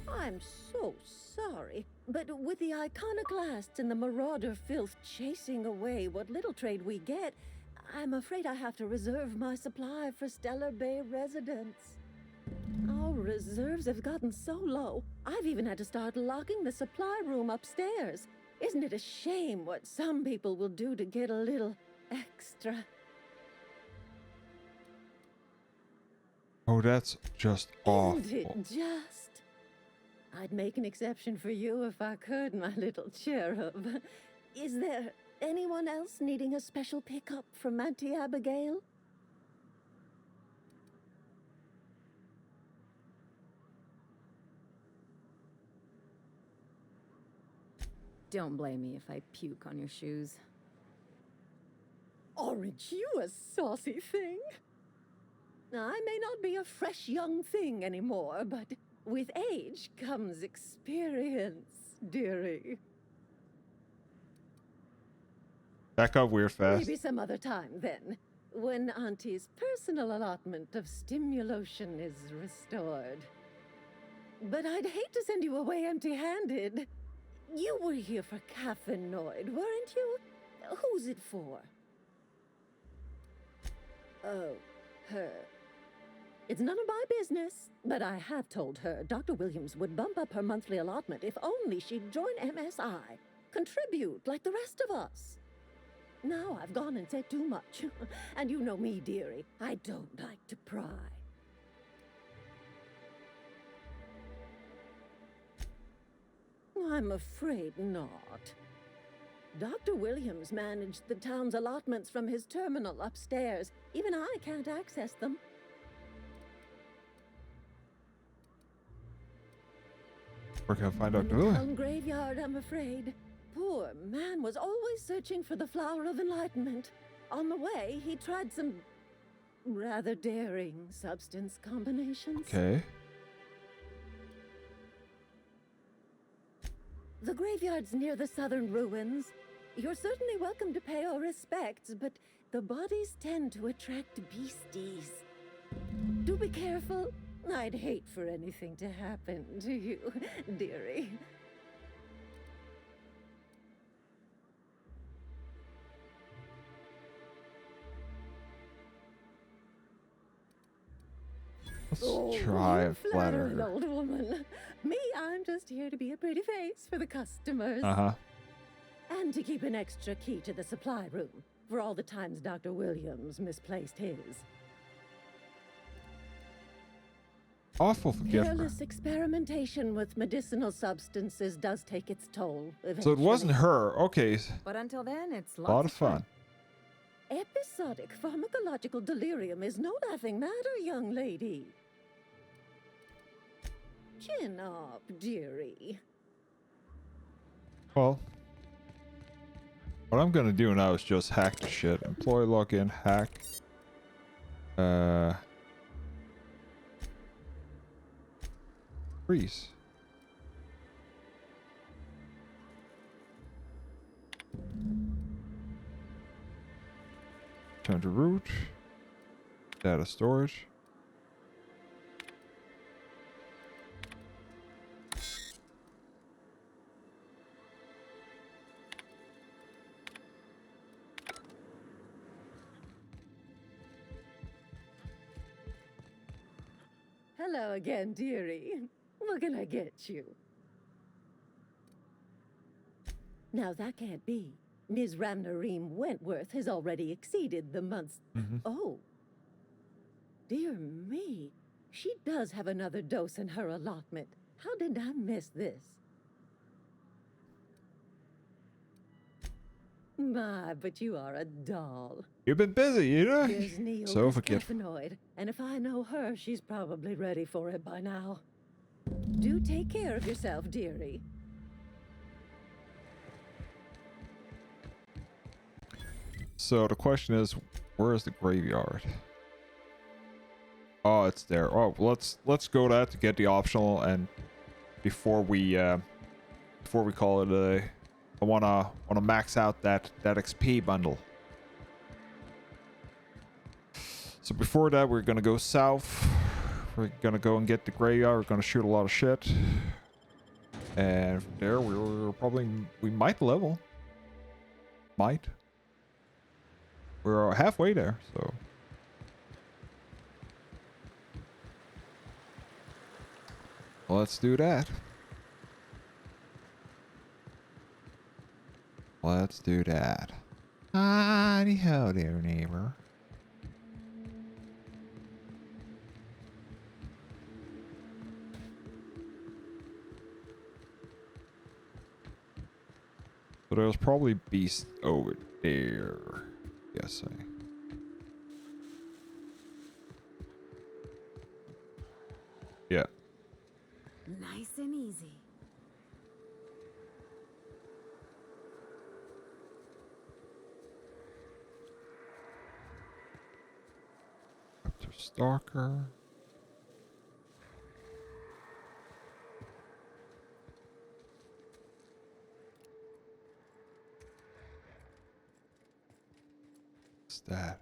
I'm so sorry, but with the iconoclasts and the marauder filth chasing away what little trade we get, I'm afraid I have to reserve my supply for Stellar Bay residents. Our reserves have gotten so low, I've even had to start locking the supply room upstairs. Isn't it a shame what some people will do to get a little extra? Oh, that's just awful. Isn't it just? I'd make an exception for you if I could, my little cherub. Is there anyone else needing a special pickup from Auntie Abigail? Don't blame me if I puke on your shoes. Aren't you a saucy thing? I may not be a fresh young thing anymore, but with age comes experience, dearie. That got weird fast. Maybe some other time then, when Auntie's personal allotment of stimulation is restored. But I'd hate to send you away empty-handed. You were here for Caffeinoid, weren't you? Who's it for? Oh, her. It's none of my business, but I have told her Dr. Williams would bump up her monthly allotment if only she'd join MSI. Contribute like the rest of us. Now I've gone and said too much. And you know me, dearie. I don't like to pry. I'm afraid not. Dr. Williams managed the town's allotments from his terminal upstairs. Even I can't access them. We're gonna find out. Town graveyard, I'm afraid. Poor man was always searching for the flower of enlightenment. On the way, he tried some rather daring substance combinations. Okay. The graveyard's near the southern ruins. You're certainly welcome to pay our respects, but the bodies tend to attract beasties. Do be careful. I'd hate for anything to happen to you, dearie. Let's try a flattering flatter. old woman. Me, I'm just here to be a pretty face for the customers. Uh-huh. And to keep an extra key to the supply room for all the times Dr. Williams misplaced his. Awful forgiveness. Careless experimentation with medicinal substances does take its toll eventually. So it wasn't her. Okay. But until then, it's A lot of fun. Episodic pharmacological delirium is no laughing matter, young lady. Chin up, dearie. Well, what I'm gonna do now is just hack the shit. Employee login, hack. Freeze. Turn to root. Data storage. Hello again, dearie. What can I get you? Now that can't be. Ms. Ramnareem Wentworth has already exceeded the month's... Oh. Dear me. She does have another dose in her allotment. How did I miss this? My, but you are a doll. You've been busy, you know? Here's Neil So with forgetful. Caffeinoid, and if I know her, she's probably ready for it by now. Do take care of yourself, dearie. So the question is, where is the graveyard? Oh, it's there. Oh, let's go that to get the optional, and before we call it a, I wanna max out that XP bundle. So before that, we're gonna go south. We're gonna go and get the graveyard. We're gonna shoot a lot of shit, and from there we might level. Might. We're halfway there, so. Let's do that. Let's do that. Howdy-ho there, neighbor. there's probably beasts over there. Guessing. Yeah. Nice and easy. Raptor Stalker. What's that?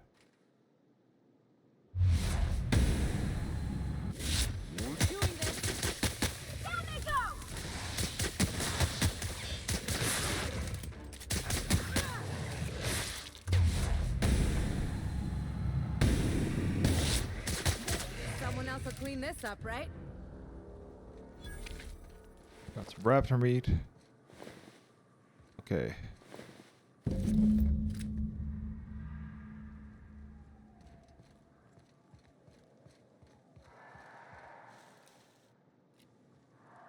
Someone else will clean this up, right? Got some raptor meat. Okay.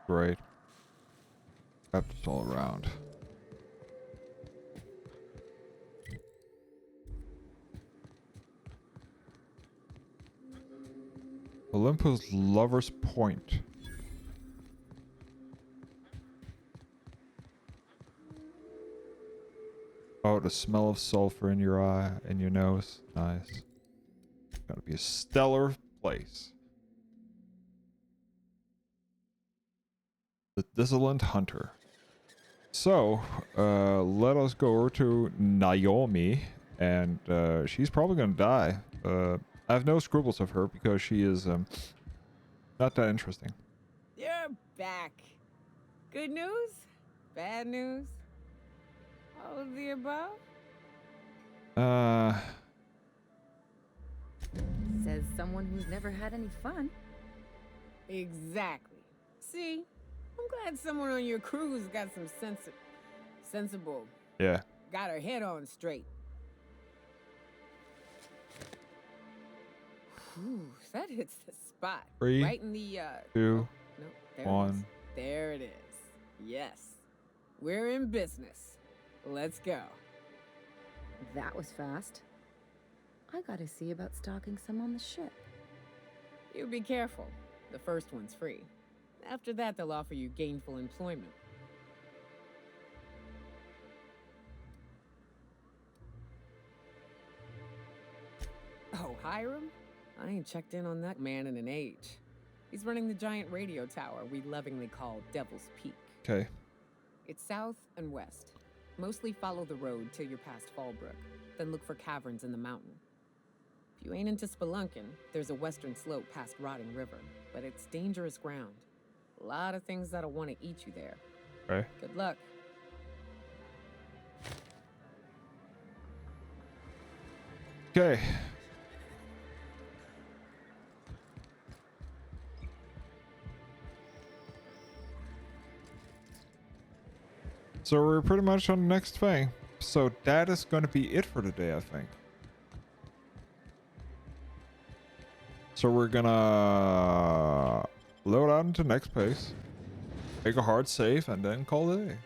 Great. Raptors all around. Olympus Lover's Point. Oh, the smell of sulfur in your eye, in your nose. Nice. Gotta be a stellar place. The Dissolent Hunter. So, let us go over to Naomi, and she's probably gonna die. I have no scruples of her because she is not that interesting. You're back. Good news? Bad news? All of the above? Says someone who's never had any fun. Exactly. See? I'm glad someone on your crew's got some sensible. Yeah. Got her head on straight. Whew, that hits the spot. 3, right in the 2, no, there 1. It is. There it is. Yes. We're in business. Let's go. That was fast. I gotta see about stalking some on the ship. You be careful. The first one's free. After that, they'll offer you gainful employment. Oh, Hiram? I ain't checked in on that man in an age. He's running the giant radio tower we lovingly call Devil's Peak. Okay. It's south and west. Mostly follow the road till you're past Fallbrook, then look for caverns in the mountain. If you ain't into spelunking, there's a western slope past Rotting River, but it's dangerous ground. A lot of things that'll want to eat you there. Okay. Good luck. Okay. So we're pretty much on the next thing. So that is going to be it for today, I think. So we're gonna load out into next place, make a hard save, and then call it a day.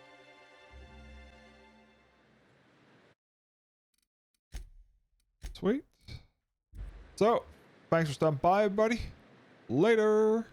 Sweet. So, thanks for stopping by, everybody. Later.